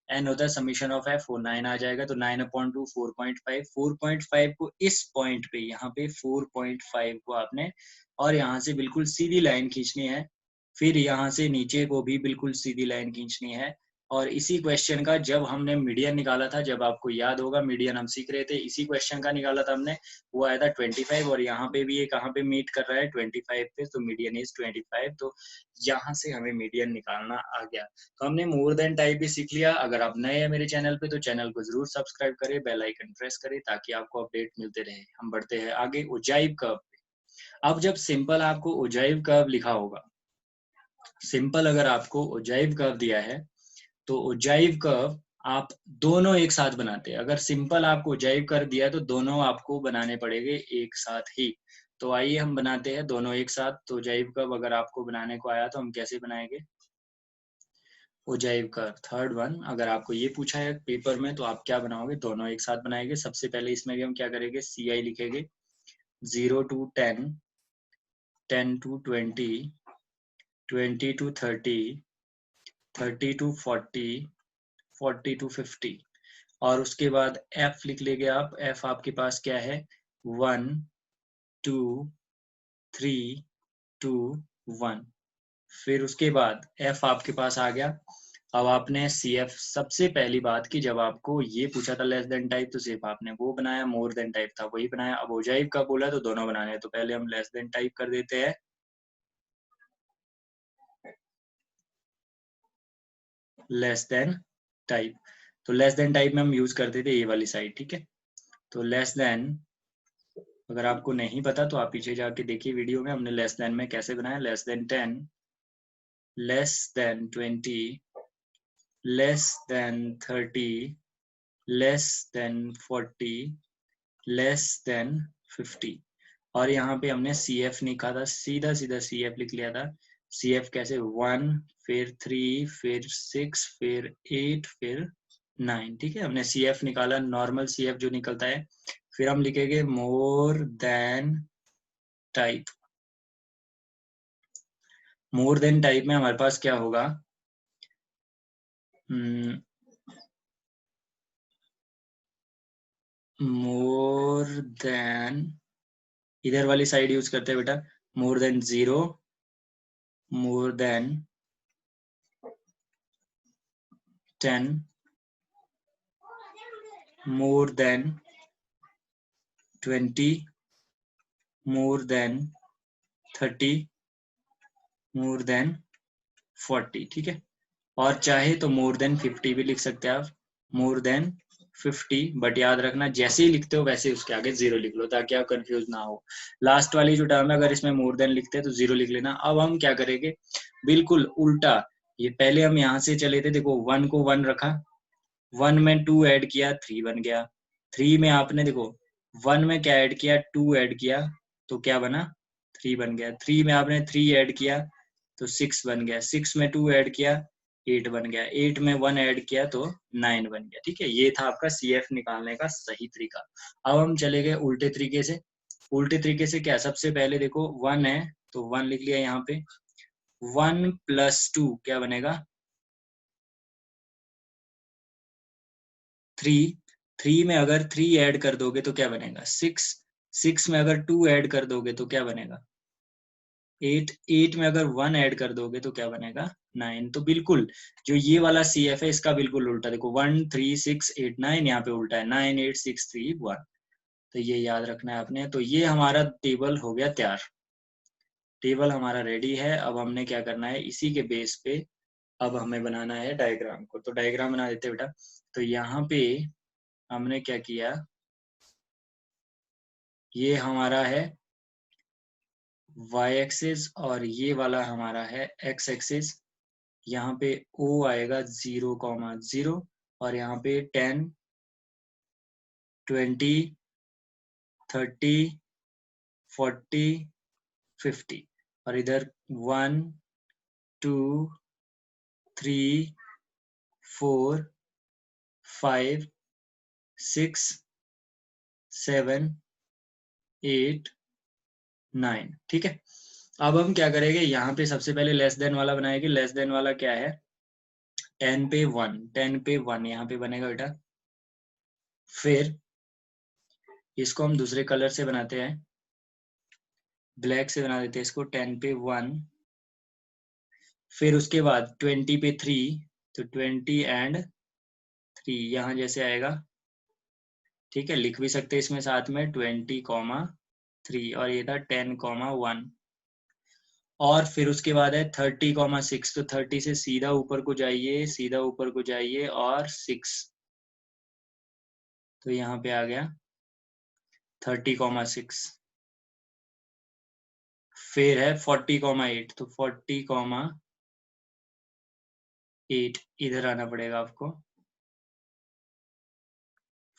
n होता है समीशन ऑफ f, 9 आ जाएगा, तो 9/2 4.5। 4.5 को इस पॉइंट पे, यहाँ पे 4.5 को आपने और यहाँ से बिल्कुल सीधी लाइन खींचनी है, फिर यहाँ से नीचे को भी बिल्कुल सीधी लाइन खींचनी है। और इसी क्वेश्चन का जब हमने मीडियन निकाला था, जब आपको याद होगा मीडियन हम सीख रहे थे, इसी क्वेश्चन का निकाला था हमने, वो आया था 25, और यहाँ पे भी ये कहाँ पे मीट कर रहा है 25 पे, तो मीडियन इज 25। तो यहाँ से हमें मीडियन निकालना आ गया। तो हमने मोर देन टाइप भी सीख लिया। अगर आप नए हैं मेरे चैनल पे तो चैनल को जरूर सब्सक्राइब करें, बेल आइकन प्रेस करें ताकि आपको अपडेट मिलते रहे। हम बढ़ते हैं आगे ओजाइव कर्व पे। अब जब सिंपल आपको ओजाइव कर्व लिखा होगा, सिंपल अगर आपको ओजाइव कर्व दिया है तो ओजाइव कर्व आप दोनों एक साथ बनाते हैं। अगर सिंपल आपको ओजाइव कर्व दिया है तो दोनों आपको बनाने पड़ेंगे एक साथ ही। तो आइए हम बनाते हैं दोनों एक साथ। तो ओजाइव कर्व अगर आपको बनाने को आया तो हम कैसे बनाएंगे ओजाइव कर्व, थर्ड वन। अगर आपको ये पूछा है पेपर में तो आप क्या बनाओगे, दोनों एक साथ बनाएंगे। सबसे पहले इसमें भी हम क्या करेंगे, सी आई लिखेंगे, 0 to 10, 10 to 20, 20 to 30, 30 to 40, 40 to 50। और उसके बाद एफ लिख लेंगे आप। एफ आपके पास क्या है, 1 2 3 2 1। फिर उसके बाद एफ आपके पास आ गया। अब आपने सी एफ, सबसे पहली बात की जब आपको ये पूछा था लेस देन टाइप तो सिर्फ आपने वो बनाया, मोर देन टाइप था वही बनाया। अब ओजाइव का बोला तो दोनों बनाने हैं, तो पहले हम लेस देन टाइप कर देते हैं, लेस देन टाइप। तो लेस देन टाइप में हम यूज करते थे ये वाली साइड। ठीक है, तो लेस देन, अगर आपको नहीं पता तो आप पीछे जाके देखिए वीडियो में, हमने लेस देन में कैसे बनाया, less than 10, less than 20, less than 30, less than 40, less than 50। और यहाँ पे हमने सी एफ लिखा था, सीधा सीधा सी एफ लिख लिया था। सी एफ कैसे, 1 फिर 3 फिर 6 फिर 8 फिर 9। ठीक है, हमने सी एफ निकाला, नॉर्मल सी एफ जो निकलता है। फिर हम लिखेंगे मोर देन टाइप। मोर देन टाइप में हमारे पास क्या होगा, मोर देन, इधर वाली साइड यूज करते हैं बेटा, more than 0, more than 10, more than 20, more than 30, more than 40, ठीक है। और चाहे तो मोर देन 50 भी लिख सकते हैं आप, मोर देन 50, बट याद रखना जैसे ही लिखते हो वैसे उसके आगे जीरो लिख लो ताकि आप कंफ्यूज ना हो। लास्ट वाली जो टर्म है अगर इसमें मोर देन लिखते हैं तो जीरो लिख लेना। अब हम क्या करेंगे, बिल्कुल उल्टा। ये पहले हम यहाँ से चले थे, देखो 1 को 1 रखा, 1 में 2 ऐड किया 3 बन गया। 3 में आपने देखो 1 में क्या ऐड किया, 2 ऐड किया तो क्या बना, 3 बन गया। 3 में आपने 3 ऐड किया तो 6 बन गया। 6 में 2 ऐड किया 8 बन गया। 8 में 1 ऐड किया तो 9 बन गया, ठीक है। ये था आपका CF निकालने का सही तरीका। अब हम चले गए उल्टे तरीके से। उल्टे तरीके से क्या, सबसे पहले देखो 1 है तो 1 लिख लिया यहाँ पे। 1 + 2 क्या बनेगा, 3। 3 में अगर 3 ऐड कर दोगे तो क्या बनेगा, 6। 6 में अगर 2 ऐड कर दोगे तो क्या बनेगा, 8। 8 में अगर 1 ऐड कर दोगे तो क्या बनेगा, 9। तो बिल्कुल जो ये वाला CF है इसका बिल्कुल उल्टा, देखो 1 3 6 8 9, यहाँ पे उल्टा है 9 8 6 3 1। तो ये याद रखना है आपने। तो ये हमारा टेबल हो गया तैयार, टेबल हमारा रेडी है। अब हमने क्या करना है, इसी के बेस पे अब हमें बनाना है डायग्राम को। तो डायग्राम बना देते हैं बेटा। तो यहाँ पे हमने क्या किया, ये हमारा है y एक्सिस और ये वाला हमारा है x एक्सिस। यहाँ पे O आएगा 0,0 और यहाँ पे 10 20 30 40 50 और इधर 1 2 3 4 5 6 7 8 9, ठीक है। अब हम क्या करेंगे, यहाँ पे सबसे पहले लेस देन वाला बनाएंगे। लेस देन वाला क्या है, 10 पे 1, 10 पे 1 यहाँ पे बनेगा बेटा। फिर इसको हम दूसरे कलर से बनाते हैं, ब्लैक से बना देते हैं इसको। 10 पे 1, फिर उसके बाद 20 पे 3, तो 20 एंड 3 यहाँ जैसे आएगा, ठीक है। लिख भी सकते हैं इसमें साथ में 20,3 और ये था 10,1। और फिर उसके बाद है 30,6, तो 30 से सीधा ऊपर को जाइए, सीधा ऊपर को जाइए और 6, तो यहाँ पे आ गया 30,6। फिर है 40,8, तो 40,8 इधर आना पड़ेगा आपको,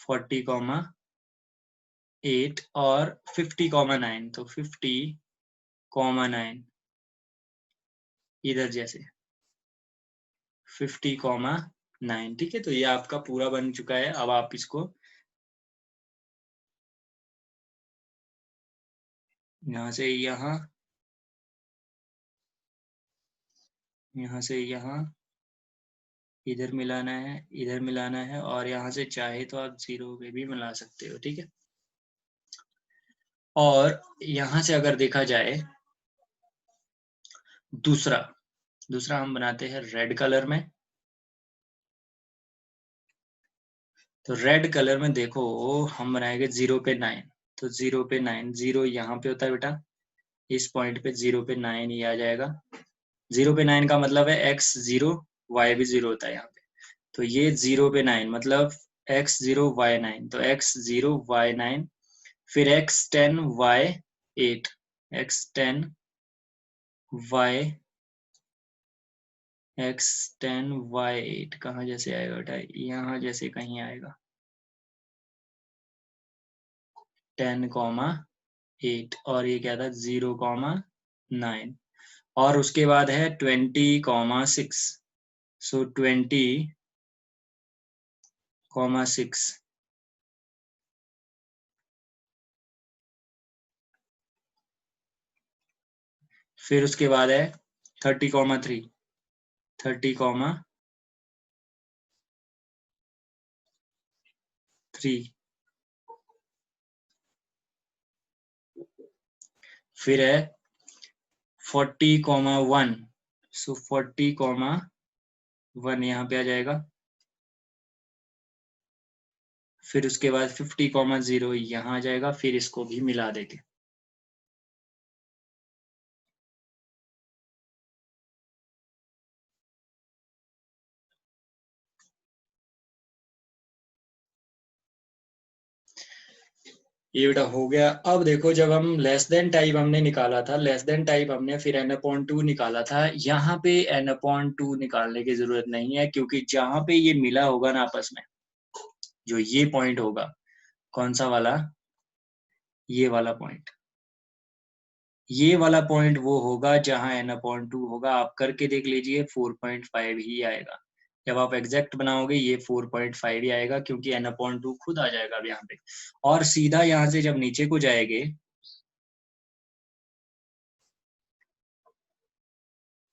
40,8 और 50,9, तो 50,9 इधर जैसे 50,9, ठीक है। तो ये आपका पूरा बन चुका है। अब आप इसको यहाँ से यहाँ, यहाँ से यहाँ, इधर मिलाना है, इधर मिलाना है और यहाँ से चाहे तो आप 0 पे भी मिला सकते हो, ठीक है। और यहाँ से अगर देखा जाए दूसरा, दूसरा हम बनाते हैं रेड कलर में। तो रेड कलर में देखो हम बनाएंगे 0 पे 9, तो 0 पे 9, 0 यहाँ पे होता है बेटा, इस पॉइंट पे 0 पे 9 ये आ जाएगा। 0 पे 9 का मतलब है x 0 y भी 0 होता है यहाँ पे। तो ये 0 पे 9 मतलब x 0 y 9, तो x 0 y 9, फिर x 10 y 8, x 10 y, x 10 y 8 कहाँ जैसे आएगा बेटा, यहाँ जैसे कहीं आएगा, 10,8 और ये क्या था 0,9 और उसके बाद है 20,6, सो 20,6 फिर उसके बाद है 30,3, 30,3 फिर है 40,1, सो 40,1 यहाँ पे आ जाएगा। फिर उसके बाद 50,0 यहाँ आ जाएगा, फिर इसको भी मिला देंगे। ये बेटा हो गया। अब देखो जब हम लेस देन टाइप हमने निकाला था, लेस देन टाइप हमने फिर n/2 निकाला था, यहाँ पे n/2 निकालने की जरूरत नहीं है, क्योंकि जहां पे ये मिला होगा ना आपस में, जो ये पॉइंट होगा, कौन सा वाला, ये वाला पॉइंट, ये वाला पॉइंट वो होगा जहां n/2 होगा। आप करके देख लीजिए 4.5 ही आएगा। जब आप एग्जैक्ट बनाओगे ये 4.5 ही आएगा, क्योंकि n/2 खुद आ जाएगा अब यहाँ पे। और सीधा यहाँ से जब नीचे को जाएंगे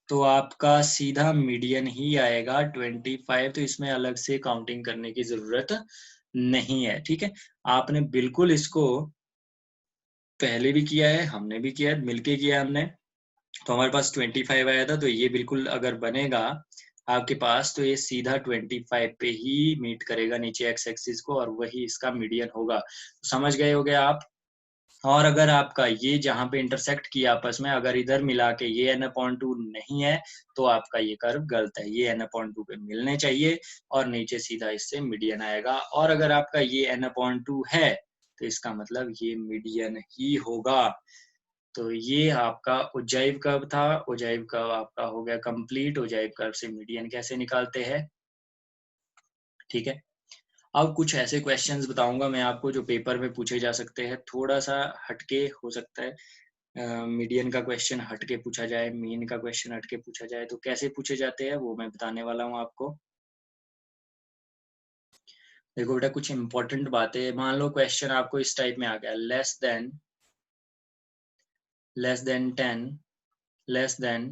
तो आपका सीधा मीडियन ही आएगा 25। तो इसमें अलग से काउंटिंग करने की जरूरत नहीं है, ठीक है। आपने बिल्कुल इसको पहले भी किया है, हमने भी किया है, मिलके किया है हमने, तो हमारे पास 25 आया था। तो ये बिल्कुल अगर बनेगा आपके पास, तो ये सीधा 25 पे ही मीट करेगा नीचे एक्स एक्सिस को, और वही इसका मीडियन होगा। तो समझ गए होगे आप। और अगर आपका ये जहां पे इंटरसेक्ट किया आपस में, अगर इधर मिला के ये n/2 नहीं है, तो आपका ये कर्व गलत है। ये n/2 पे मिलने चाहिए और नीचे सीधा इससे मीडियन आएगा। और अगर आपका ये n/2 है, तो इसका मतलब ये मीडियन ही होगा। तो ये आपका उज्जैव कर्व था। उज्जैव कर्व आपका हो गया कंप्लीट। उज्जैव कर्व से मीडियन कैसे निकालते हैं, ठीक है। अब कुछ ऐसे क्वेश्चंस बताऊंगा मैं आपको जो पेपर में पूछे जा सकते हैं, थोड़ा सा हटके हो सकता है। मीडियन का क्वेश्चन हटके पूछा जाए, मीन का क्वेश्चन हटके पूछा जाए, तो कैसे पूछे जाते हैं वो मैं बताने वाला हूँ आपको। देखो बेटा कुछ इंपॉर्टेंट बातें, मान लो क्वेश्चन आपको इस टाइप में आ गया, less than 10, less than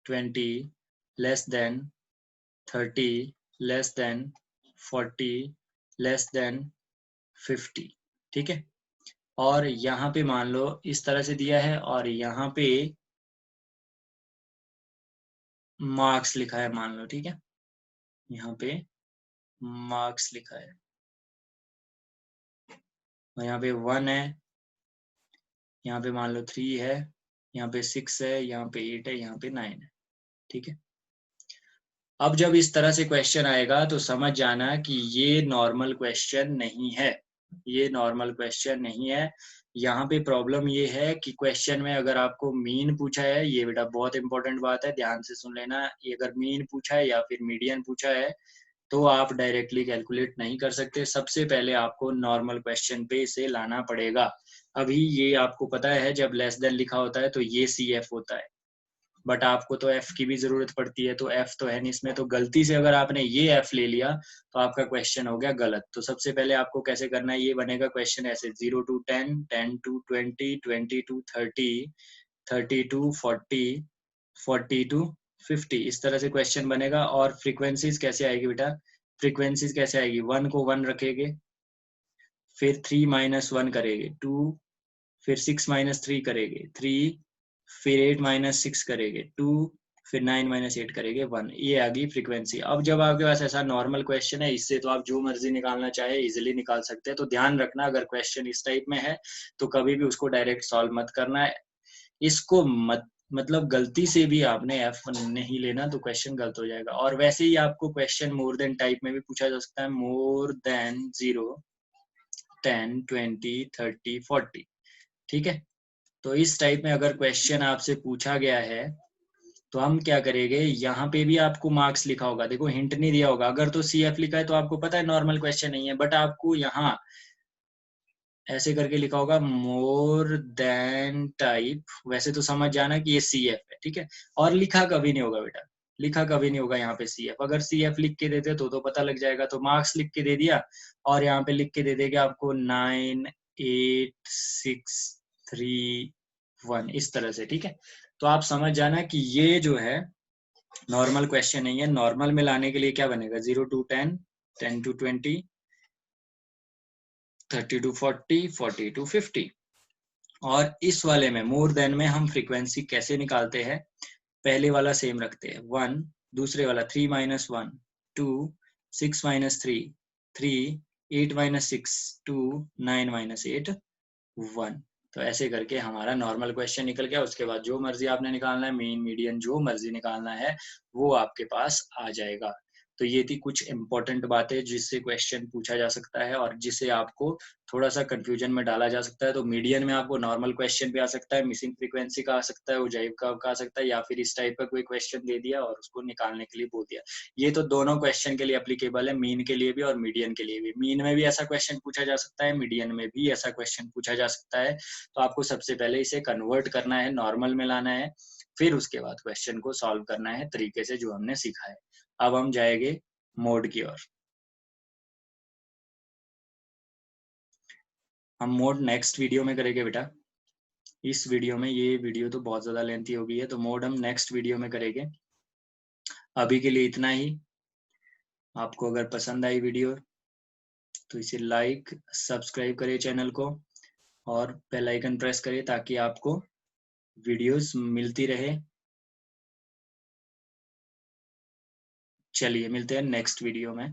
20, less than 30, less than 40, less than 50, ठीक है। और यहाँ पे मान लो इस तरह से दिया है, और यहाँ पे मार्क्स लिखा है मान लो, ठीक है। यहाँ पे मार्क्स लिखा है, और यहाँ पे 1 है, यहाँ पे मान लो 3 है, यहाँ पे 6 है, यहाँ पे 8 है, यहाँ पे 9 है, ठीक है। अब जब इस तरह से क्वेश्चन आएगा तो समझ जाना कि ये नॉर्मल क्वेश्चन नहीं है, ये नॉर्मल क्वेश्चन नहीं है। यहाँ पे प्रॉब्लम ये है कि क्वेश्चन में अगर आपको मीन पूछा है, ये बेटा बहुत इंपॉर्टेंट बात है, ध्यान से सुन लेना, ये अगर मीन पूछा है या फिर मीडियन पूछा है, तो आप डायरेक्टली कैलकुलेट नहीं कर सकते। सबसे पहले आपको नॉर्मल क्वेश्चन पे इसे लाना पड़ेगा। अभी ये आपको पता है जब लेस देन लिखा होता है तो ये CF होता है, बट आपको तो F की भी जरूरत पड़ती है, तो F तो है नहीं इसमें। तो गलती से अगर आपने ये F ले लिया तो आपका क्वेश्चन हो गया गलत। तो सबसे पहले आपको कैसे करना है, ये बनेगा क्वेश्चन ऐसे 0 to 10, 10 to 20, 20 to 30, 30 to 40, 40 to 50, इस तरह से क्वेश्चन बनेगा। और फ्रीक्वेंसीज कैसे आएगी बेटा, फ्रीक्वेंसीज कैसे आएगी, 1 को 1 रखेंगे, फिर 3 माइनस 1 करेंगे 2, फिर 6 माइनस 3 करेंगे 3, फिर 8 माइनस 6 करेंगे 2, फिर 9 माइनस 8 करेंगे 1। ये आ गई फ्रीक्वेंसी। अब जब आपके पास ऐसा नॉर्मल क्वेश्चन है, इससे तो आप जो मर्जी निकालना चाहे इजिली निकाल सकते हैं। तो ध्यान रखना अगर क्वेश्चन इस टाइप में है तो कभी भी उसको डायरेक्ट सॉल्व मत करना है। इसको मत मतलब गलती से भी आपने F नहीं लेना तो क्वेश्चन गलत हो जाएगा। और वैसे ही आपको क्वेश्चन मोर देन टाइप में भी पूछा जा सकता है, मोर देन 0, 10, 20, 30, 40, ठीक है। तो इस टाइप में अगर क्वेश्चन आपसे पूछा गया है तो हम क्या करेंगे, यहाँ पे भी आपको मार्क्स लिखा होगा, देखो हिंट नहीं दिया होगा। अगर तो CF लिखा है तो आपको पता है नॉर्मल क्वेश्चन नहीं है, बट आपको यहाँ ऐसे करके लिखा होगा मोर देन टाइप, वैसे तो समझ जाना कि ये CF है, ठीक है। और लिखा कभी नहीं होगा बेटा, लिखा कभी नहीं होगा यहाँ पे CF। अगर CF लिख के देते तो पता लग जाएगा। तो मार्क्स लिख के दे दिया, और यहाँ पे लिख के दे देगा आपको 9, 8, 6, 3, 1, इस तरह से, ठीक है। तो आप समझ जाना कि ये जो है नॉर्मल क्वेश्चन नहीं है। नॉर्मल में लाने के लिए क्या बनेगा, 0 to 10, 10 to 20, 30 to 40, 40 to 50। और इस वाले में मोर देन में हम फ्रीक्वेंसी कैसे निकालते हैं, पहले वाला सेम रखते हैं 1, दूसरे वाला 3 माइनस 1, 2, 6 माइनस 3, 3, 8 माइनस 6, 2, 9 माइनस 8, 1। तो ऐसे करके हमारा नॉर्मल क्वेश्चन निकल गया। उसके बाद जो मर्जी आपने निकालना है, मीन मीडियन जो मर्जी निकालना है वो आपके पास आ जाएगा। तो ये थी कुछ इंपॉर्टेंट बातें जिससे क्वेश्चन पूछा जा सकता है और जिसे आपको थोड़ा सा कंफ्यूजन में डाला जा सकता है। तो मीडियन में आपको नॉर्मल क्वेश्चन भी आ सकता है, मिसिंग फ्रीक्वेंसी का आ सकता है, उजाइव कर्व का आ सकता है, या फिर इस टाइप का कोई क्वेश्चन दे दिया और उसको निकालने के लिए बोल दिया। ये तो दोनों क्वेश्चन के लिए एप्लीकेबल है, मीन के लिए भी और मीडियन के लिए भी। मीन में भी ऐसा क्वेश्चन पूछा जा सकता है, मीडियन में भी ऐसा क्वेश्चन पूछा जा सकता है। तो आपको सबसे पहले इसे कन्वर्ट करना है, नॉर्मल में लाना है, फिर उसके बाद क्वेश्चन को सॉल्व करना है तरीके से जो हमने सीखा है। अब हम जाएंगे मोड की ओर। हम मोड नेक्स्ट वीडियो में करेंगे बेटा। इस वीडियो में, ये वीडियो तो बहुत ज्यादा लेंथी हो गई है, तो मोड हम नेक्स्ट वीडियो में करेंगे। अभी के लिए इतना ही। आपको अगर पसंद आई वीडियो तो इसे लाइक सब्सक्राइब करें चैनल को और बेल आइकन प्रेस करें ताकि आपको वीडियोस मिलती रहे। चलिए मिलते हैं नेक्स्ट वीडियो में।